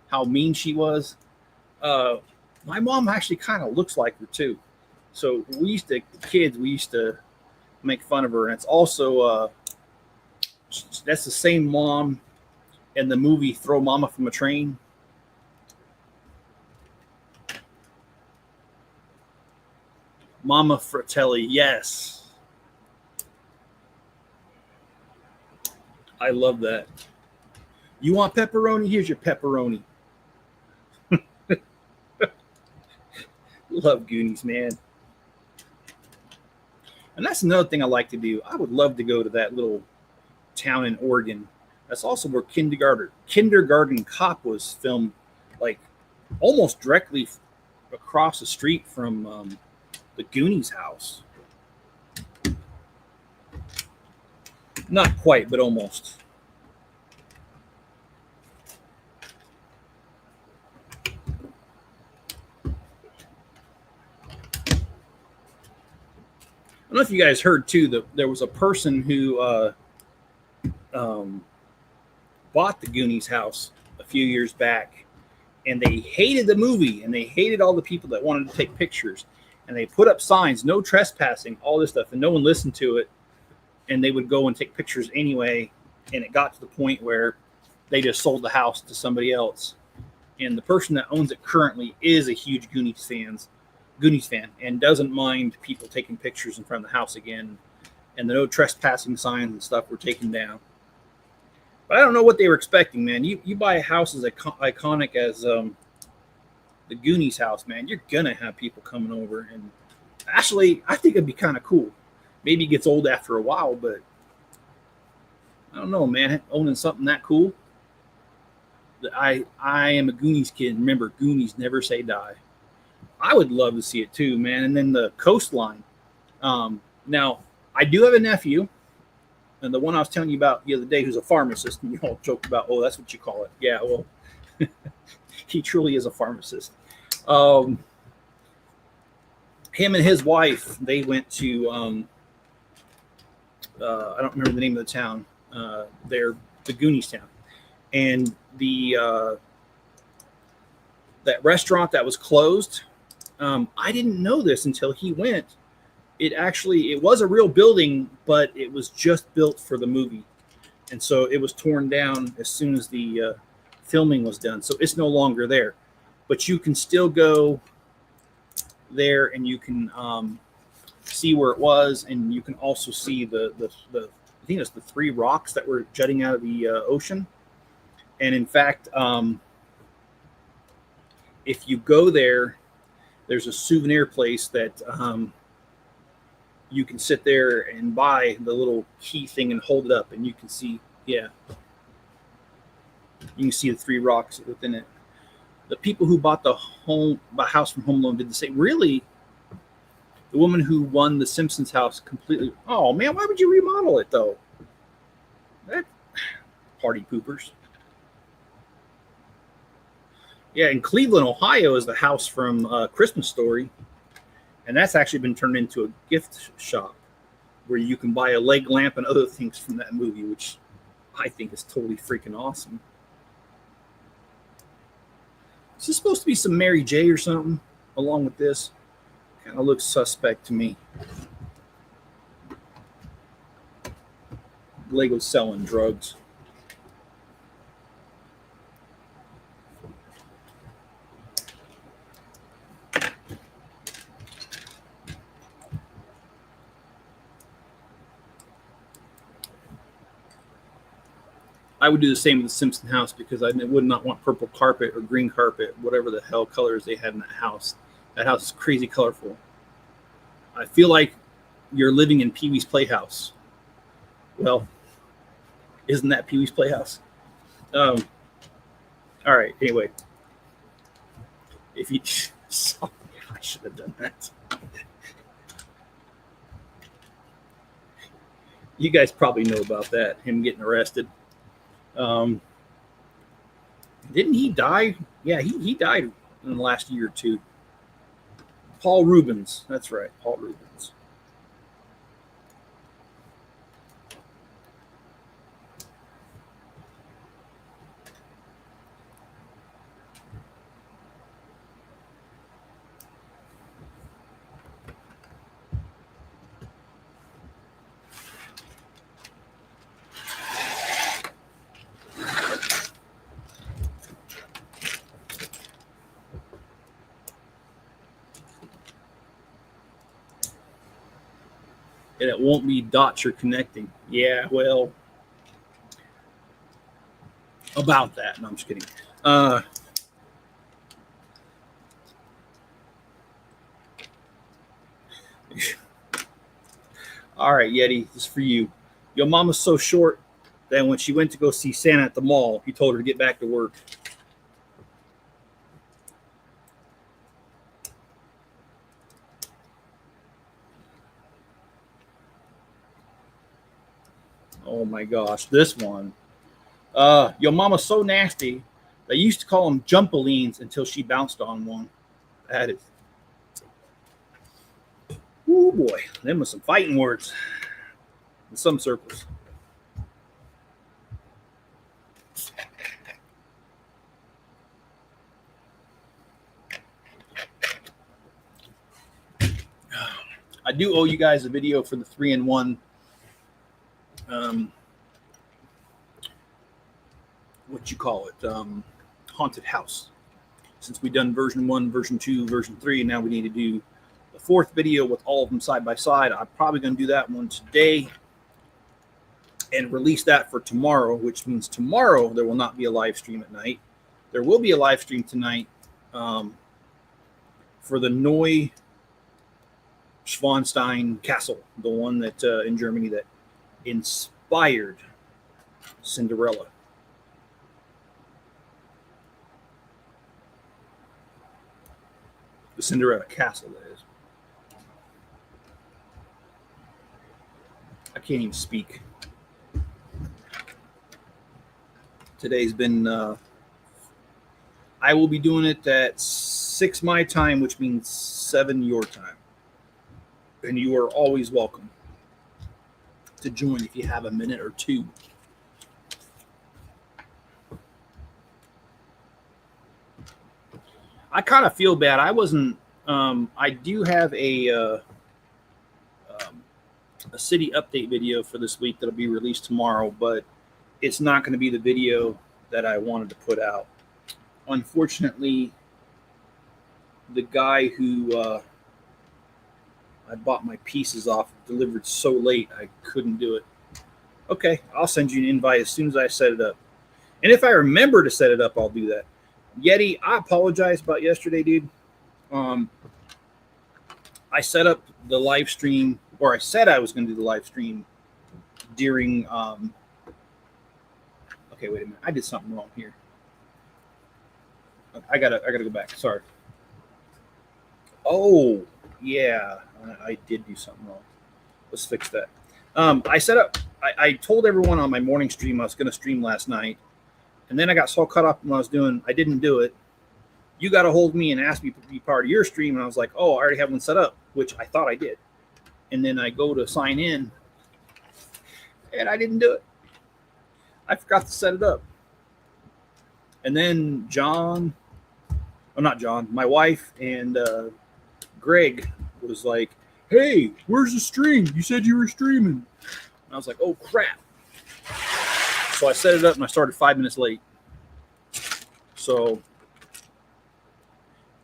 How mean she was? My mom actually kind of looks like her too. So we used to make fun of her. And it's also, that's the same mom in the movie Throw Mama from a Train. Mama Fratelli, yes. I love that. You want pepperoni? Here's your pepperoni. Love Goonies, man. And that's another thing I like to do. I would love to go to that little town in Oregon. That's also where Kindergarten Cop was filmed, like almost directly across the street from the Goonies house. Not quite, but almost. I don't know if you guys heard too that there was a person who bought the Goonies house a few years back, and they hated the movie and they hated all the people that wanted to take pictures, and they put up signs, no trespassing, all this stuff, and no one listened to it. and they would go and take pictures anyway. And it got to the point where they just sold the house to somebody else. And the person that owns it currently is a huge Goonies fan, and doesn't mind people taking pictures in front of the house again. And the no trespassing signs and stuff were taken down. But I don't know what they were expecting, man. You buy a house as iconic as the Goonies house, man, you're going to have people coming over. And actually, I think it'd be kind of cool. Maybe it gets old after a while, but I don't know, man. Owning something that cool. I am a Goonies kid. Remember, Goonies never say die. I would love to see it too, man. And then the coastline. Now, I do have a nephew, and the one I was telling you about the other day, who's a pharmacist, and you all joke about, oh, that's what you call it. Yeah, well, he truly is a pharmacist. Him and his wife, they went to, I don't remember the name of the town. They're the Goonies town. And that restaurant that was closed, I didn't know this until he went. It was a real building, but it was just built for the movie. And so it was torn down as soon as the filming was done. So it's no longer there. But you can still go there, and you can see where it was, and you can also see the I think it's the 3 rocks that were jutting out of the ocean. And in fact, if you go there, there's a souvenir place that you can sit there and buy the little key thing and hold it up, and you can see, you can see the 3 rocks within it. The people who bought the house from Home Alone did the same. Really, the woman who won the Simpsons house completely. Oh man, why would you remodel it though? That party poopers. Yeah, in Cleveland, Ohio, is the house from Christmas Story, and that's actually been turned into a gift shop where you can buy a leg lamp and other things from that movie, which I think is totally freaking awesome. Is this supposed to be some Mary J or something along with this? Kind of looks suspect to me. Lego selling drugs. I would do the same with the Simpson house, because I would not want purple carpet or green carpet, whatever the hell colors they had in that house. That house is crazy colorful. I feel like you're living in Pee-wee's Playhouse. Well, isn't that Pee-wee's Playhouse? All right, anyway. If you saw, I should have done that. You guys probably know about that, him getting arrested. Didn't he die? Yeah, he died in the last year or two. Paul Rubens. That's right, Paul Rubens. And it won't be dots you're connecting. Yeah, well, about that. No, I'm just kidding. All right, Yeti, this is for you. Your mama's so short that when she went to go see Santa at the mall, he told her to get back to work. Oh my gosh, this one. Your mama's so nasty. They used to call them jumpolines until she bounced on one. That is. Oh boy, them was some fighting words in some circles. I do owe you guys a video for the 3-in-1 haunted house. Since we've done version 1, version 2, version 3, now we need to do the 4th video with all of them side by side. I'm probably going to do that one today and release that for tomorrow, which means tomorrow there will not be a live stream at night. There will be a live stream tonight for the Neuschwanstein Castle, the one that in Germany that inspired Cinderella. The Cinderella Castle, that is. I can't even speak. Today's been, I will be doing it at 6 my time, which means 7 your time. And you are always welcome to join if you have a minute or two. I kind of feel bad. I wasn't. I do have a city update video for this week that'll be released tomorrow, but it's not going to be the video that I wanted to put out. Unfortunately, the guy who I bought my pieces off delivered so late I couldn't do it. Okay, I'll send you an invite as soon as I set it up. And if I remember to set it up, I'll do that. Yeti, I apologize about yesterday, dude. I set up the live stream, or I said I was going to do the live stream during. Okay, wait a minute. I did something wrong here. I gotta go back. Sorry. Oh, yeah, I did do something wrong. Let's fix that. I set up. I told everyone on my morning stream I was going to stream last night. And then I got so caught up in what I was doing, I didn't do it. You got a hold of me and asked me to be part of your stream. And I was like, oh, I already have one set up, which I thought I did. And then I go to sign in, and I didn't do it. I forgot to set it up. And then my wife and Greg was like, hey, where's the stream? You said you were streaming. And I was like, oh, crap. So I set it up and I started 5 minutes late. So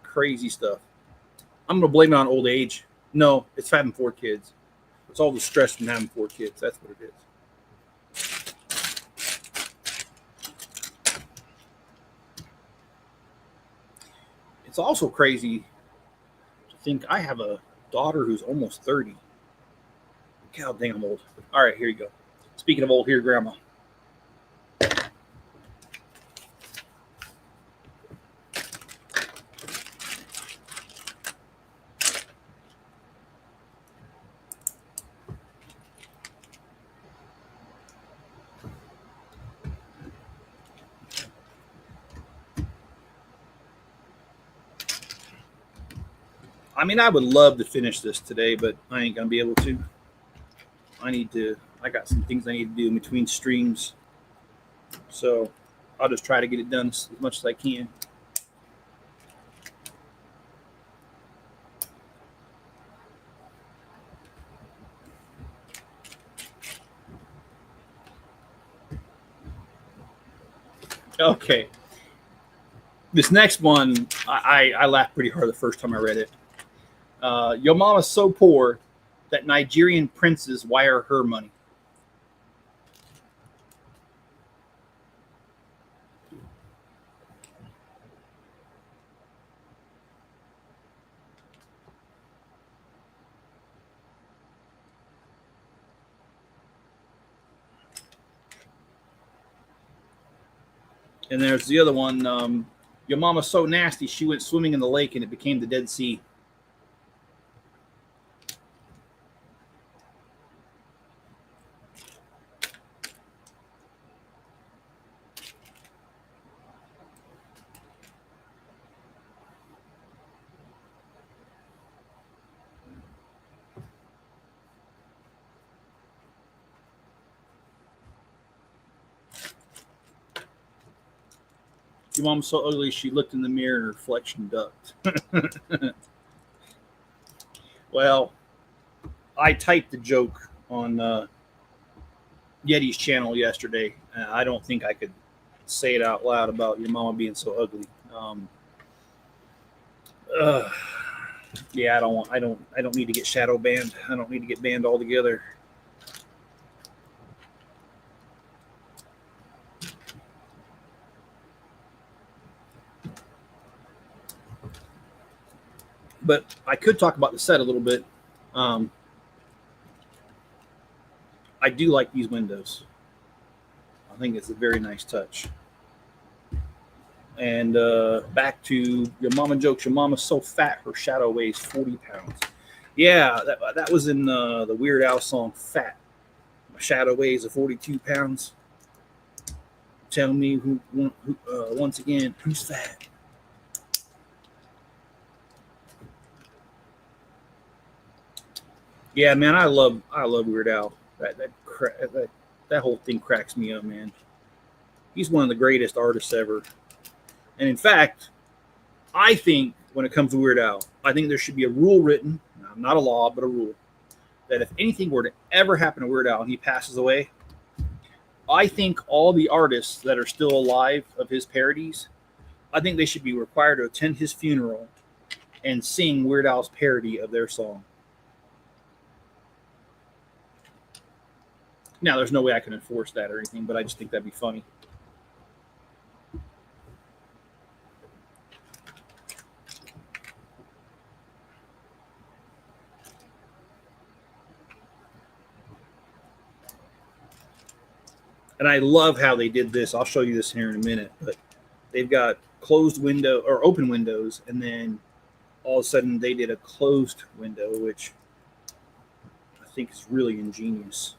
crazy stuff. I'm going to blame it on old age. No, it's having 4 kids. It's all the stress from having 4 kids. That's what it is. It's also crazy to think I have a daughter who's almost 30. God dang, I'm old. All right, here you go. Speaking of old, here, Grandma. I mean, I would love to finish this today, but I ain't going to be able to. I got some things I need to do in between streams. So I'll just try to get it done as much as I can. Okay. This next one, I laughed pretty hard the first time I read it. Your mama's so poor that Nigerian princes wire her money. And there's the other one. Your mama's so nasty, she went swimming in the lake and it became the Dead Sea. Your mom's so ugly, she looked in the mirror and her reflection ducked. Well, I typed the joke on Yeti's channel yesterday. I don't think I could say it out loud about your mama being so ugly. Yeah, I don't need to get shadow banned. I don't need to get banned altogether. But I could talk about the set a little bit. I do like these windows. I think it's a very nice touch. And back to your mama jokes. Your mama's so fat, her shadow weighs 40 pounds. Yeah, that was in the Weird Al song, Fat. My shadow weighs 42 pounds. Tell me who once again, who's fat? Yeah, man, I love Weird Al. That whole thing cracks me up, man. He's one of the greatest artists ever. And in fact, I think when it comes to Weird Al, I think there should be a rule written, not a law, but a rule, that if anything were to ever happen to Weird Al and he passes away, I think all the artists that are still alive of his parodies, I think they should be required to attend his funeral and sing Weird Al's parody of their song. Now, there's no way I can enforce that or anything, but I just think that'd be funny. And I love how they did this. I'll show you this here in a minute, but they've got closed window or open windows, and then all of a sudden they did a closed window, which I think is really ingenious.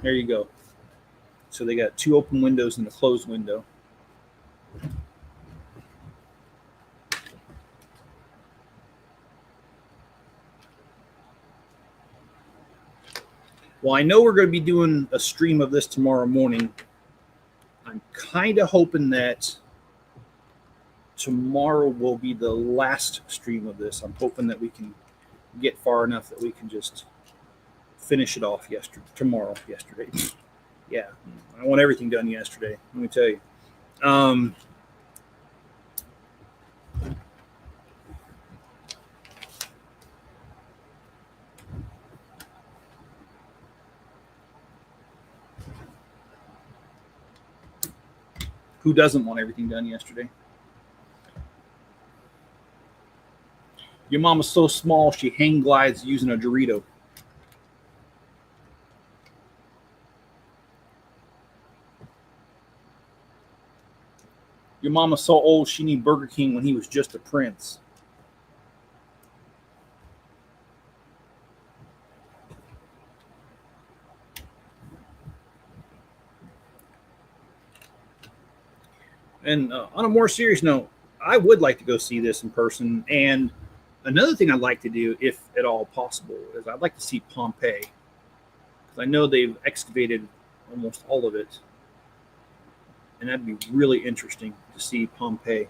There you go. So they got two open windows and a closed window. Well, I know we're going to be doing a stream of this tomorrow morning. I'm kind of hoping that tomorrow will be the last stream of this. I'm hoping that we can get far enough that we can just finish it off tomorrow. Yeah, I want everything done yesterday. Let me tell you. Who doesn't want everything done yesterday? Your mama's so small she hang glides using a Dorito. Your mama's so old she need Burger King when he was just a prince. And on a more serious note, I would like to go see this in person. And another thing I'd like to do, if at all possible, is I'd like to see Pompeii. Because I know they've excavated almost all of it. And that'd be really interesting to see Pompeii.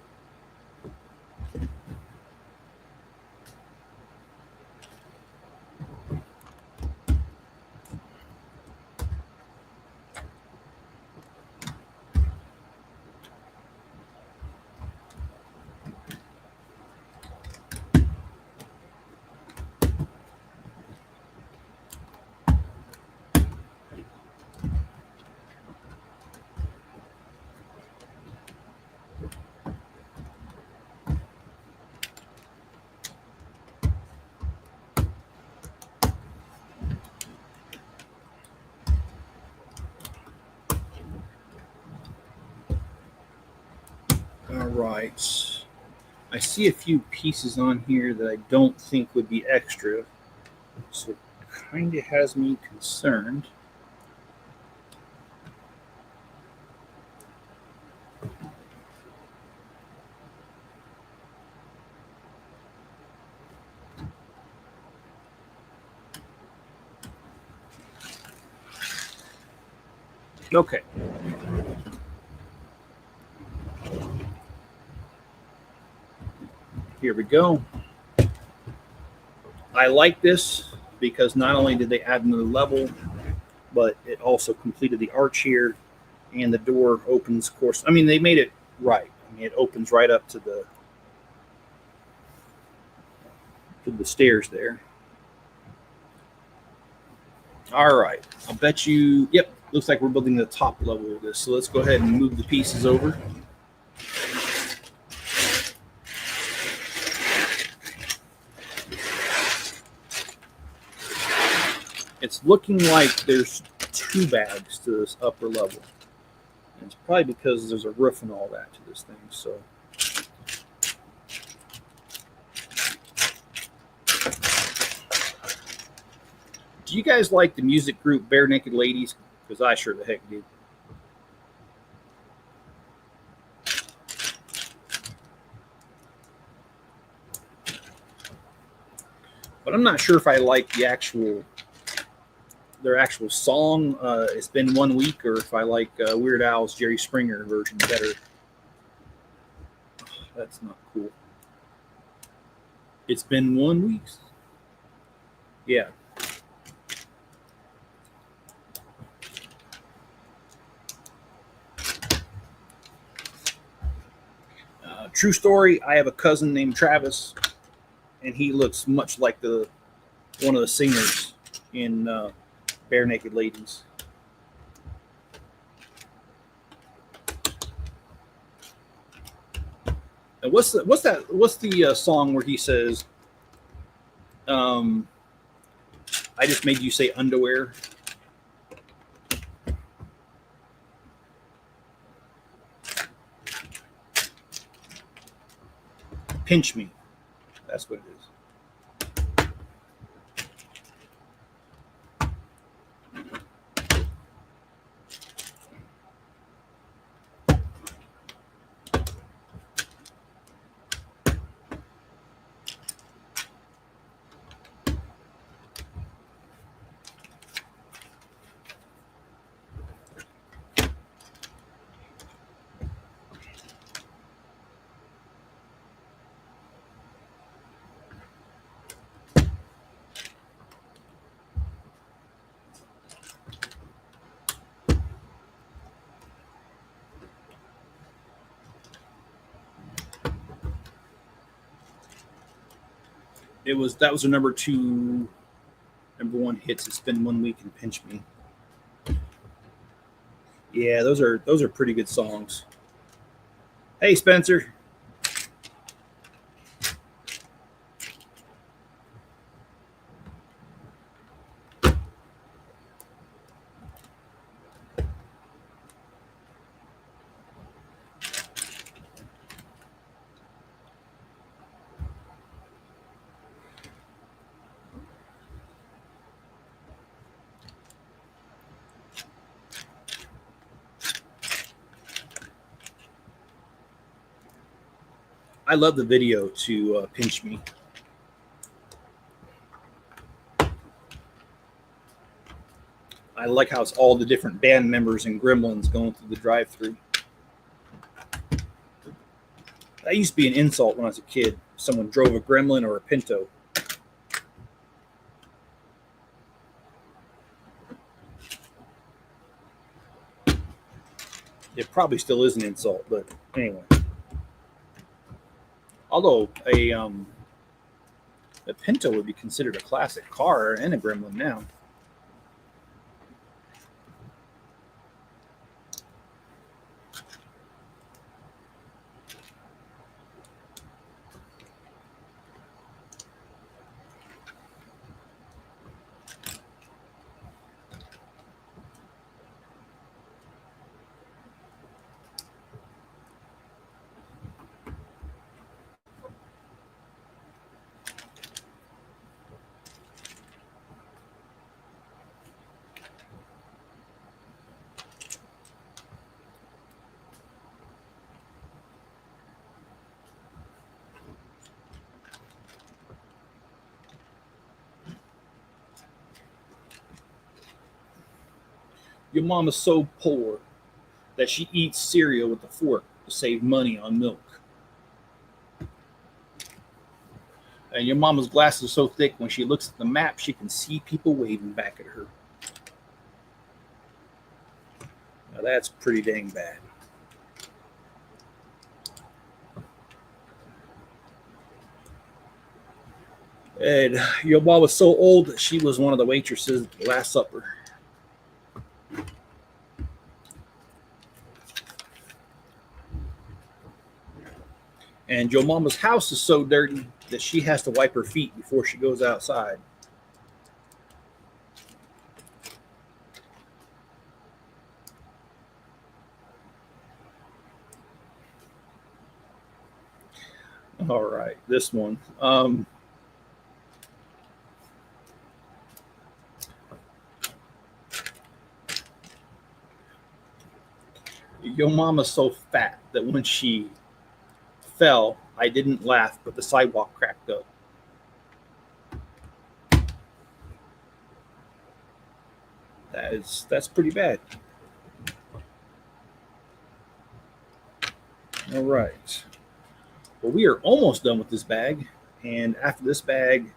All right. I see a few pieces on here that I don't think would be extra. So it kind of has me concerned. Okay. Here we go. I like this. because not only did they add another level, but it also completed the arch here, and the door opens. Of course, I mean they made it right. I mean it opens right up to the stairs there. All right, I'll bet you. Yep, looks like we're building the top level of this. So let's go ahead and move the pieces over. It's looking like there's 2 bags to this upper level. And it's probably because there's a roof and all that to this thing. So do you guys like the music group Bare Naked Ladies? Because I sure the heck do. But I'm not sure if I like their actual song. It's been 1 week, or if I like Weird Al's Jerry Springer version better. Oh, that's not cool. It's been 1 week. Yeah. True story. I have a cousin named Travis, and he looks much like one of the singers in Bare Naked Ladies. And what's the song where he says, "I just made you say underwear"? Pinch me. That's what it is. That was a number 2, number 1 hits. It's been 1 week and Pinch Me. Yeah, those are pretty good songs. Hey, Spencer. I love the video to Pinch Me. I like how it's all the different band members and gremlins going through the drive-thru. That used to be an insult when I was a kid. Someone drove a gremlin or a Pinto. It probably still is an insult, but anyway. Although a Pinto would be considered a classic car and a gremlin now. Your mom is so poor that she eats cereal with a fork to save money on milk. And your mama's glasses are so thick when she looks at the map, she can see people waving back at her. Now that's pretty dang bad. And your mom was so old that she was one of the waitresses at the Last Supper. And your mama's house is so dirty that she has to wipe her feet before she goes outside. All right, this one. Your mama's so fat that when she fell, I didn't laugh, but the sidewalk cracked up. That's pretty bad. All right. Well, we are almost done with this bag, and after this bag,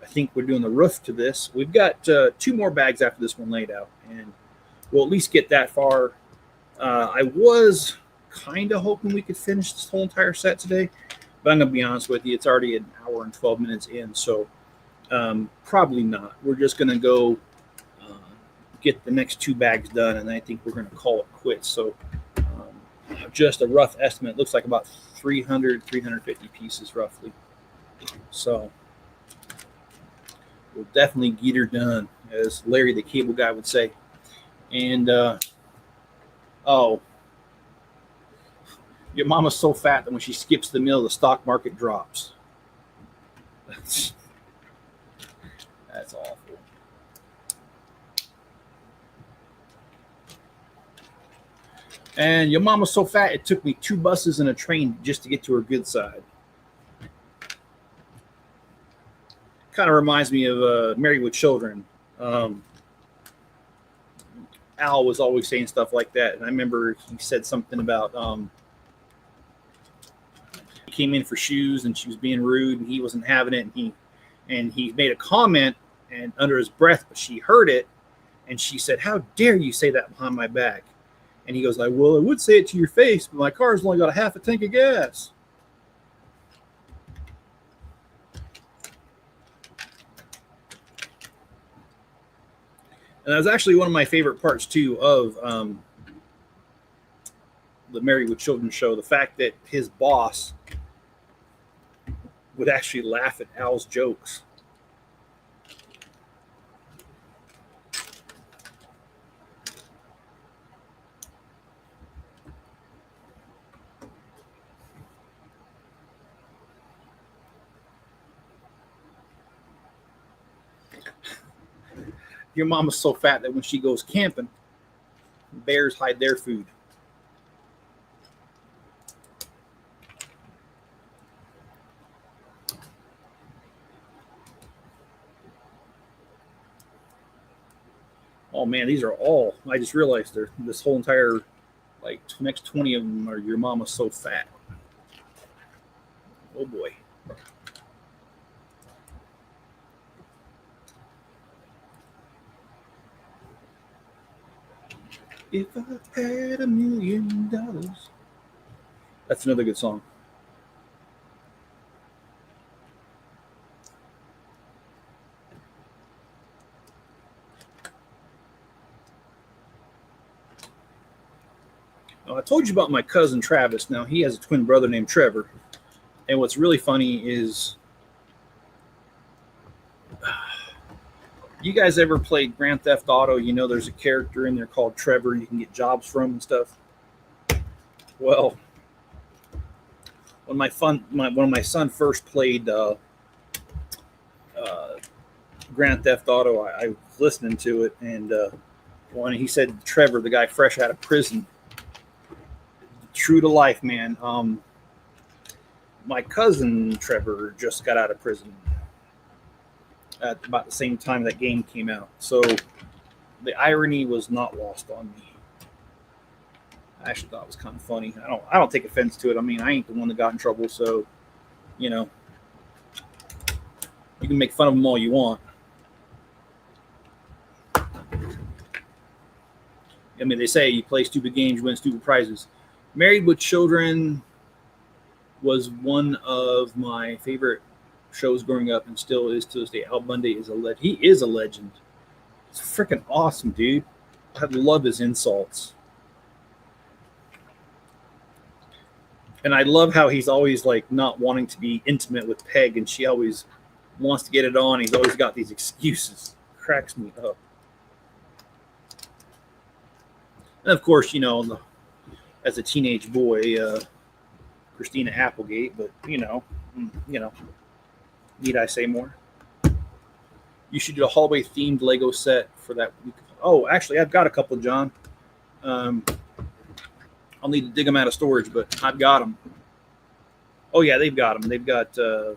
I think we're doing the roof to this. We've got 2 more bags after this one laid out, and we'll at least get that far. I was kind of hoping we could finish this whole entire set today, but I'm going to be honest with you, it's already an hour and 12 minutes in, so probably not. We're just going to go get the next 2 bags done, and I think we're going to call it quits. So just a rough estimate, looks like about 350 pieces roughly. So we'll definitely get her done, as Larry the Cable Guy would say. And oh, your mama's so fat that when she skips the meal, the stock market drops. That's awful. And your mama's so fat, it took me 2 buses and a train just to get to her good side. Kind of reminds me of Married with Children. Al was always saying stuff like that, and I remember he said something about he came in for shoes and she was being rude and he wasn't having it, and he made a comment and under his breath, but she heard it and she said, "How dare you say that behind my back?" And he goes like, "Well, I would say it to your face, but my car's only got a half a tank of gas." And that was actually one of my favorite parts, too, of the Married with Children show. The fact that his boss would actually laugh at Al's jokes. Your mama's so fat that when she goes camping, bears hide their food. Oh man, these are all. I just realized this whole entire, like, next 20 of them are your mama's so fat. Oh boy. If I had $1 million. That's another good song. Now, I told you about my cousin Travis. Now, he has a twin brother named Trevor. And what's really funny is, you guys ever played Grand Theft Auto? You know there's a character in there called Trevor you can get jobs from and stuff. Well, when my son first played Grand Theft Auto, I was listening to it, and when he said Trevor, the guy fresh out of prison, true to life, man. My cousin Trevor just got out of prison at about the same time that game came out. So the irony was not lost on me. I actually thought it was kind of funny. I don't take offense to it. I mean, I ain't the one that got in trouble, so, you know. You can make fun of him all you want. I mean, they say you play stupid games, you win stupid prizes. Married with Children was one of my favorite shows growing up, and still is to this day. Al Bundy is he is a legend. It's freaking awesome, dude. I love his insults. And I love how he's always like not wanting to be intimate with Peg, and she always wants to get it on. He's always got these excuses. Cracks me up. And of course, you know, as a teenage boy, Christina Applegate. But you know, need I say more? You should do a hallway themed Lego set for that week. Oh, actually, I've got a couple, John. I'll need to dig them out of storage, but I've got them. Oh yeah, they've got them. They've got a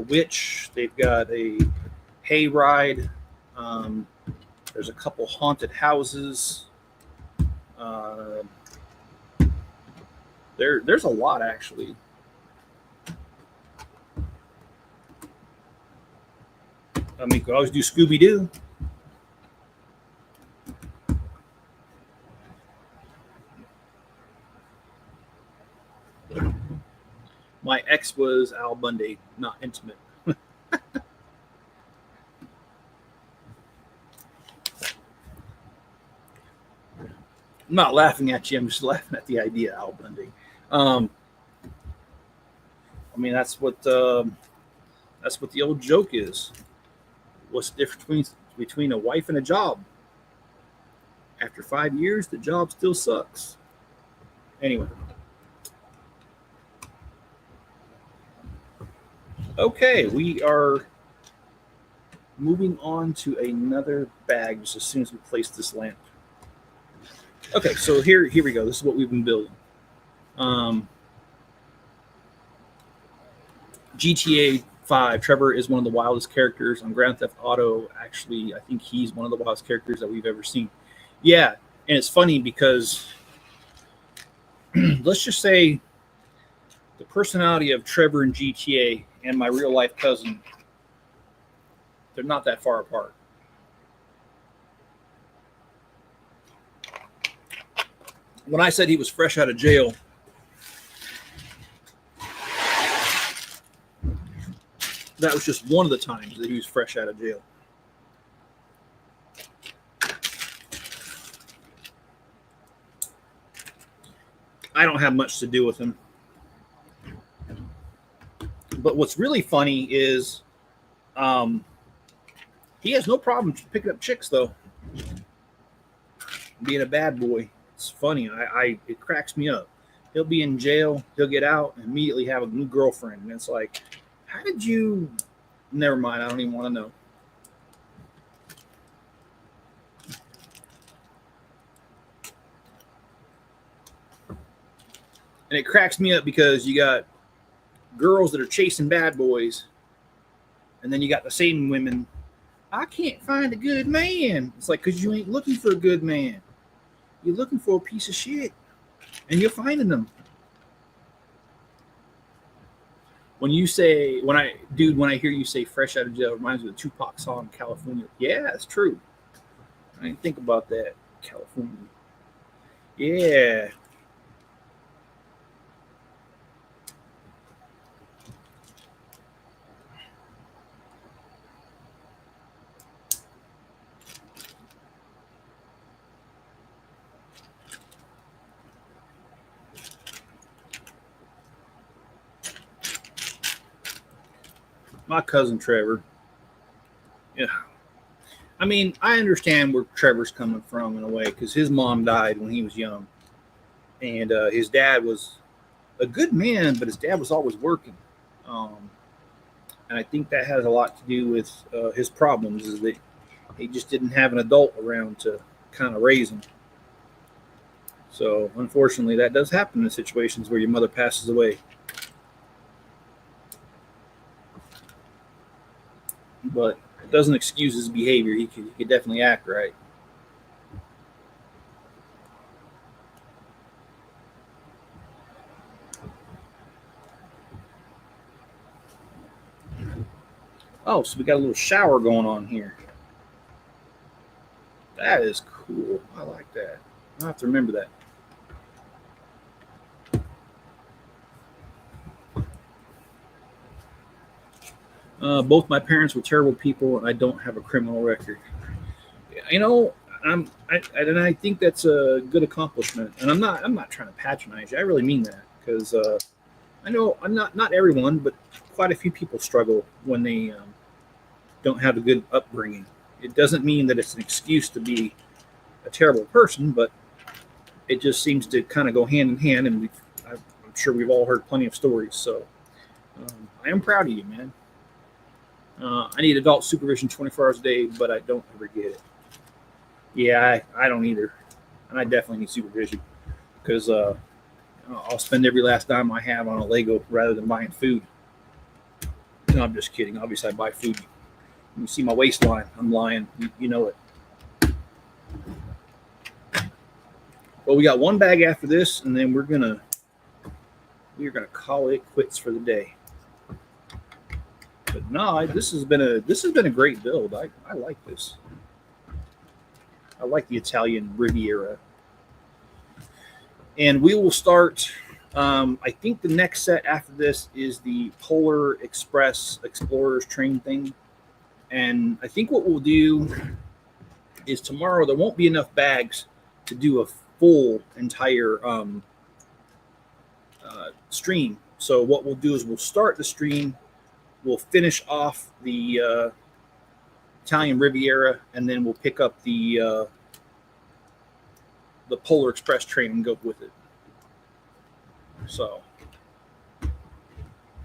witch. They've got a hayride. There's a couple haunted houses. There's a lot actually. I mean, you could always do Scooby-Doo. My ex was Al Bundy, not intimate. I'm not laughing at you. I'm just laughing at the idea, Al Bundy. I mean, that's what the old joke is. What's the difference between a wife and a job? After 5 years, the job still sucks. Anyway. Okay, we are moving on to another bag just as soon as we place this lamp. Okay, so here we go. This is what we've been building. GTA 5. Trevor is one of the wildest characters on Grand Theft Auto. Actually, I think he's one of the wildest characters that we've ever seen. Yeah, and it's funny because let's just say the personality of Trevor in GTA and my real life cousin, they're not that far apart. When I said he was fresh out of jail, that was just one of the times that he was fresh out of jail. I don't have much to do with him. But what's really funny is he has no problem picking up chicks, though. Being a bad boy. It's funny. It cracks me up. He'll be in jail. He'll get out and immediately have a new girlfriend. And it's like, how did you... Never mind. I don't even want to know. And it cracks me up because you got girls that are chasing bad boys, and then you got the same women. I can't find a good man. It's like, because you ain't looking for a good man. You're looking for a piece of shit, and you're finding them. When I hear you say fresh out of jail, it reminds me of the Tupac song, California. Yeah, that's true. I didn't think about that. California. Yeah. My cousin Trevor. Yeah. I mean, I understand where Trevor's coming from in a way, because his mom died when he was young. And his dad was a good man, but his dad was always working. And I think that has a lot to do with his problems, is that he just didn't have an adult around to kind of raise him. So, unfortunately, that does happen in situations where your mother passes away. But it doesn't excuse his behavior. He could definitely act right. Oh, so we got a little shower going on here. That is cool. I like that. I'll have to remember that. Both my parents were terrible people, and I don't have a criminal record. You know, and I think that's a good accomplishment. And I'm not trying to patronize you. I really mean that because I know I'm not everyone, but quite a few people struggle when they don't have a good upbringing. It doesn't mean that it's an excuse to be a terrible person, but it just seems to kind of go hand in hand. And I'm sure we've all heard plenty of stories. So I am proud of you, man. I need adult supervision 24 hours a day, but I don't ever get it. Yeah, I don't either. And I definitely need supervision because I'll spend every last dime I have on a Lego rather than buying food. No, I'm just kidding. Obviously, I buy food. You see my waistline. I'm lying. You know it. Well, we got one bag after this, and then we're gonna call it quits for the day. But no, this has been a great build. I like this. I like the Italian Riviera, and we will start. I think the next set after this is the Polar Express Explorers train thing, and I think what we'll do is tomorrow there won't be enough bags to do a full entire stream. So what we'll do is we'll start the stream, we'll finish off the Italian Riviera, and then we'll pick up the Polar Express train and go with it. So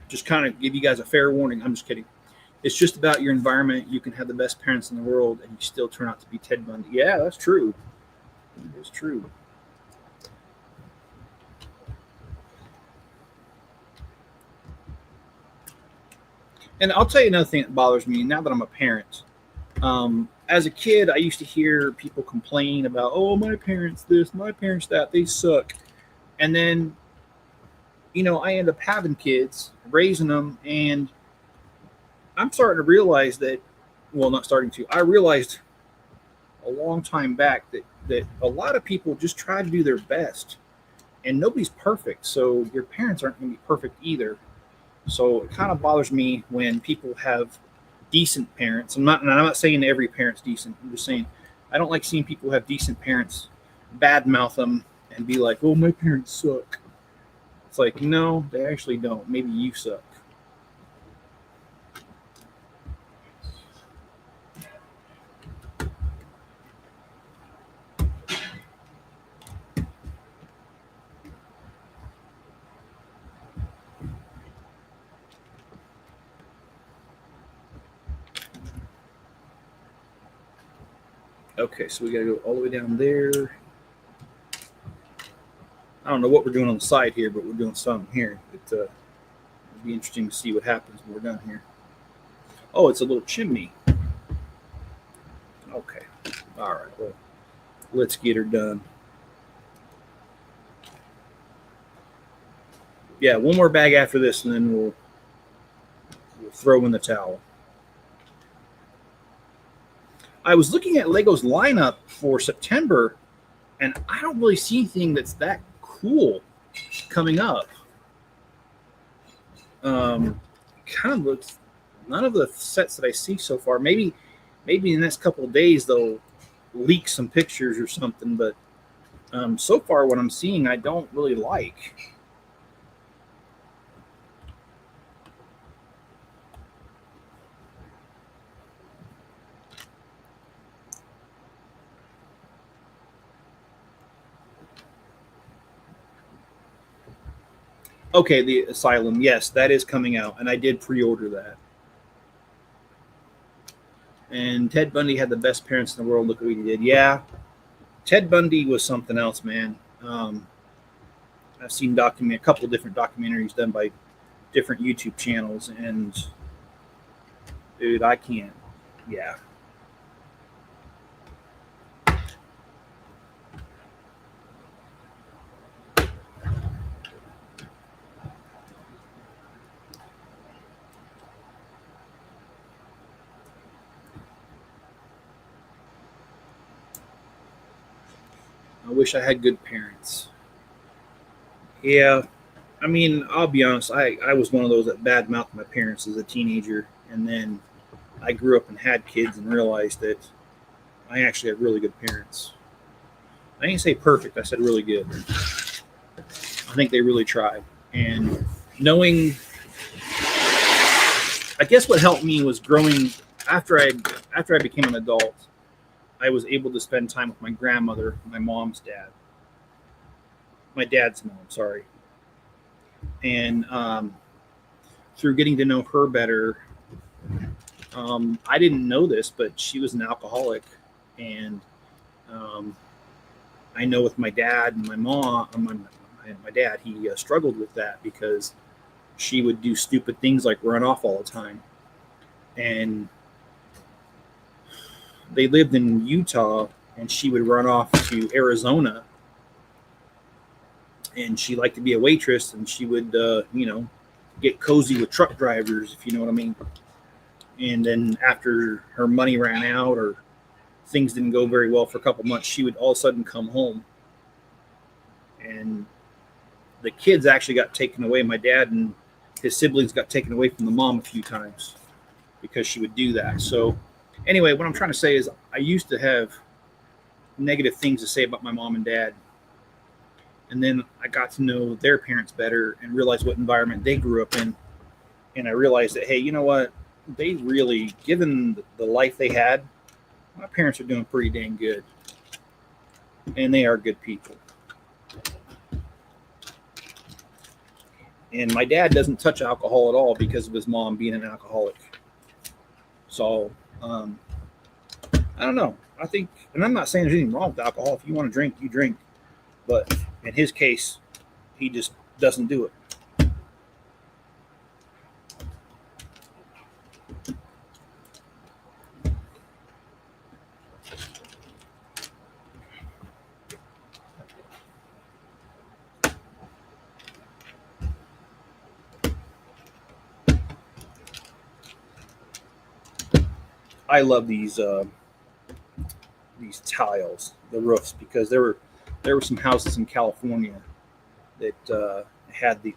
just kind of give you guys a fair warning. I'm just kidding. It's just about your environment. You can have the best parents in the world and you still turn out to be Ted Bundy. Yeah, that's true. It's true. And I'll tell you another thing that bothers me now that I'm a parent. As a kid, I used to hear people complain about, oh, my parents this, my parents that, they suck. And then, I end up having kids, raising them, and I'm starting to realize that, well, not starting to, I realized a long time back that a lot of people just try to do their best, and nobody's perfect. So your parents aren't going to be perfect either. So it kind of bothers me when people have decent parents. I'm not saying every parent's decent. I'm just saying I don't like seeing people have decent parents badmouth them and be like, "Oh, my parents suck." It's like, no, they actually don't. Maybe you suck. Okay, so we got to go all the way down there. I don't know what we're doing on the side here, but we're doing something here. It'll be interesting to see what happens when we're done here. Oh, it's a little chimney. Okay. All right. Well, let's get her done. Yeah, one more bag after this, and then we'll throw in the towel. I was looking at Lego's lineup for September, and I don't really see anything that's that cool coming up. Kind of looks, none of the sets that I see so far. Maybe in the next couple of days they'll leak some pictures or something. But so far, what I'm seeing, I don't really like. Okay, the Asylum. Yes, that is coming out, and I did pre-order that. And Ted Bundy had the best parents in the world. Look what he did. Yeah, Ted Bundy was something else, man. I've seen a couple of different documentaries done by different YouTube channels, and dude, I can't. Yeah. I wish I had good parents. Yeah, I mean, I'll be honest. I was one of those that badmouthed my parents as a teenager, and then I grew up and had kids and realized that I actually had really good parents. I didn't say perfect. I said really good. I think they really tried. And knowing, I guess what helped me was growing after I became an adult. I was able to spend time with my grandmother, my dad's mom. Sorry, and through getting to know her better, I didn't know this, but she was an alcoholic, and um, I know with my dad and my mom, my dad, he struggled with that because she would do stupid things like run off all the time, and they lived in Utah, and she would run off to Arizona, and she liked to be a waitress, and she would, get cozy with truck drivers, if you know what I mean. And then after her money ran out or things didn't go very well for a couple months, she would all of a sudden come home, and the kids actually got taken away. My dad and his siblings got taken away from the mom a few times because she would do that. So anyway, what I'm trying to say is I used to have negative things to say about my mom and dad. And then I got to know their parents better and realized what environment they grew up in. And I realized that, hey, you know what? They really, given the life they had, my parents are doing pretty dang good. And they are good people. And my dad doesn't touch alcohol at all because of his mom being an alcoholic. So, I don't know. I think, and I'm not saying there's anything wrong with alcohol. If you want to drink, you drink. But in his case, he just doesn't do it. I love these tiles, the roofs, because there were some houses in California that had the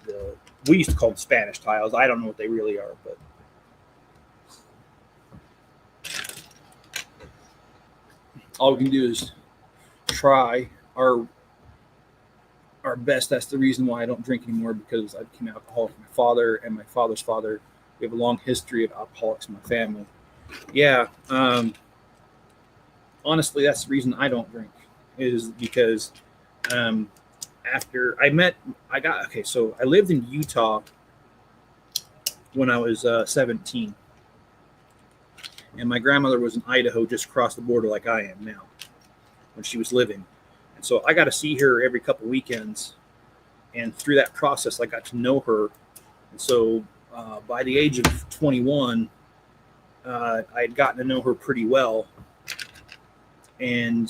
we used to call them Spanish tiles. I don't know what they really are, but all we can do is try our best. That's the reason why I don't drink anymore, because I became an alcoholic. My father and my father's father, we have a long history of alcoholics in my family. Yeah, honestly, that's the reason I don't drink, is because um, after I got okay. So I lived in Utah when I was 17, and my grandmother was in Idaho, just across the border, like I am now, when she was living. And so I got to see her every couple weekends, and through that process, I got to know her. And so by the age of 21, I had gotten to know her pretty well, and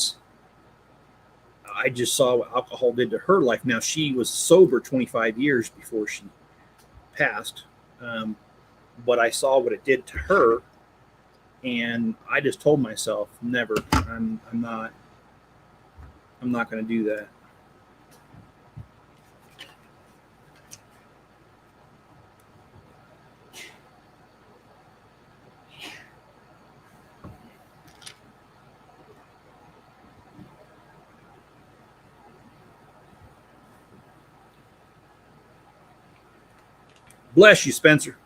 I just saw what alcohol did to her life. Now, she was sober 25 years before she passed, but I saw what it did to her, and I just told myself, never. I'm not going to do that. Bless you, Spencer.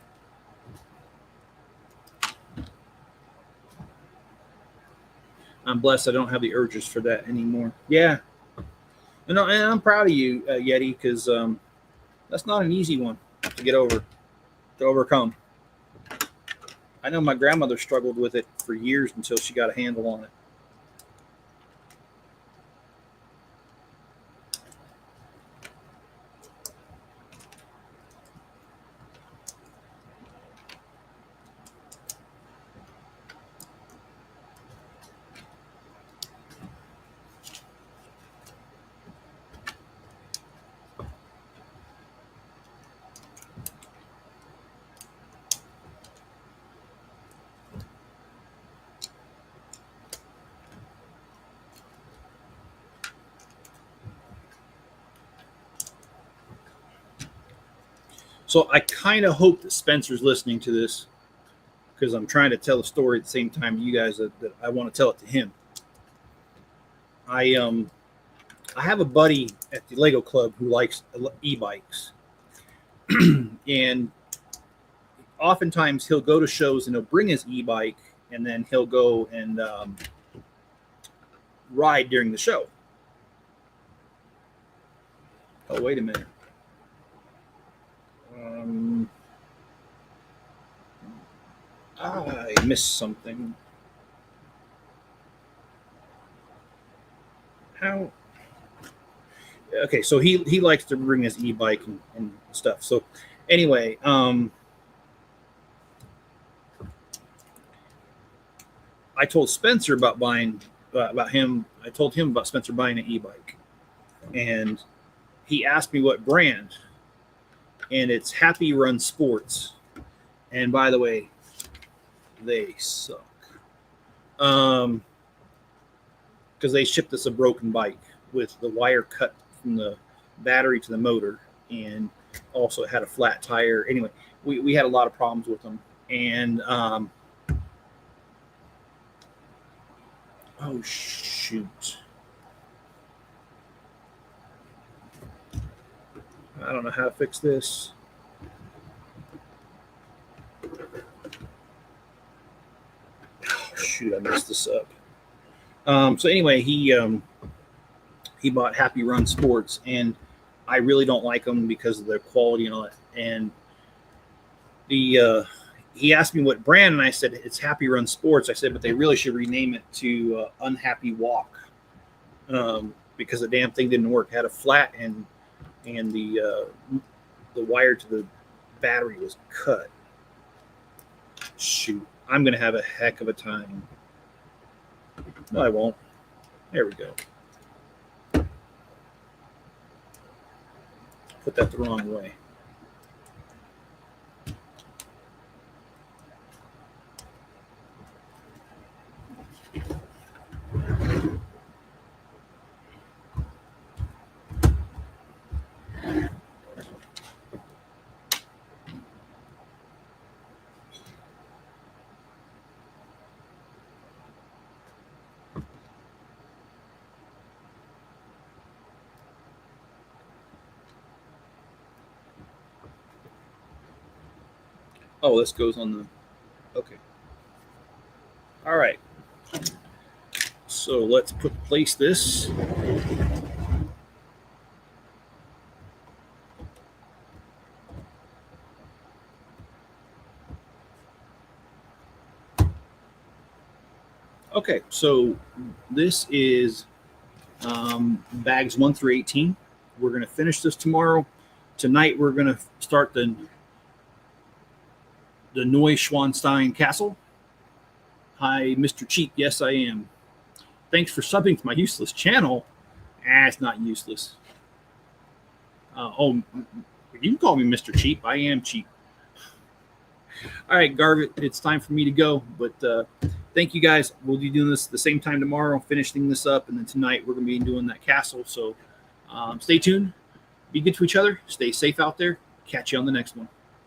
I'm blessed I don't have the urges for that anymore. Yeah. And I'm proud of you, Yeti, because that's not an easy one to get over, to overcome. I know my grandmother struggled with it for years until she got a handle on it. So I kind of hope that Spencer's listening to this, because I'm trying to tell the story at the same time to you guys that I want to tell it to him. I have a buddy at the Lego Club who likes e-bikes, and oftentimes he'll go to shows and he'll bring his e-bike, and then he'll go and ride during the show. Oh, wait a minute. I missed something. How? Okay, so he likes to bring his e-bike and stuff. So anyway, I told Spencer about buying I told him about Spencer buying an e-bike, and he asked me what brand, and it's Happy Run Sports. And by the way, they suck. Because they shipped us a broken bike with the wire cut from the battery to the motor, and also it had a flat tire. Anyway, we had a lot of problems with them. And oh shoot, I don't know how to fix this. Oh shoot, I messed this up. So anyway, he bought Happy Run Sports, and I really don't like them because of their quality and all that. And he asked me what brand, and I said it's Happy Run Sports. I said, but they really should rename it to Unhappy Walk, because the damn thing didn't work. It had a flat, and the wire to the battery was cut. Shoot, I'm gonna have a heck of a time. No, I won't. There we go. Put that the wrong way. Oh, this goes on the, okay. All right. So let's place this. Okay, so this is bags 1 through 18. We're going to finish this tomorrow. Tonight we're going to start the Neuschwanstein Castle. Hi, Mr. Cheap. Yes, I am. Thanks for subbing to my useless channel. It's not useless. Oh, you can call me Mr. Cheap. I am cheap. All right, Garvit, it's time for me to go. But thank you guys. We'll be doing this at the same time tomorrow, finishing this up. And then tonight we're going to be doing that castle. So stay tuned. Be good to each other. Stay safe out there. Catch you on the next one.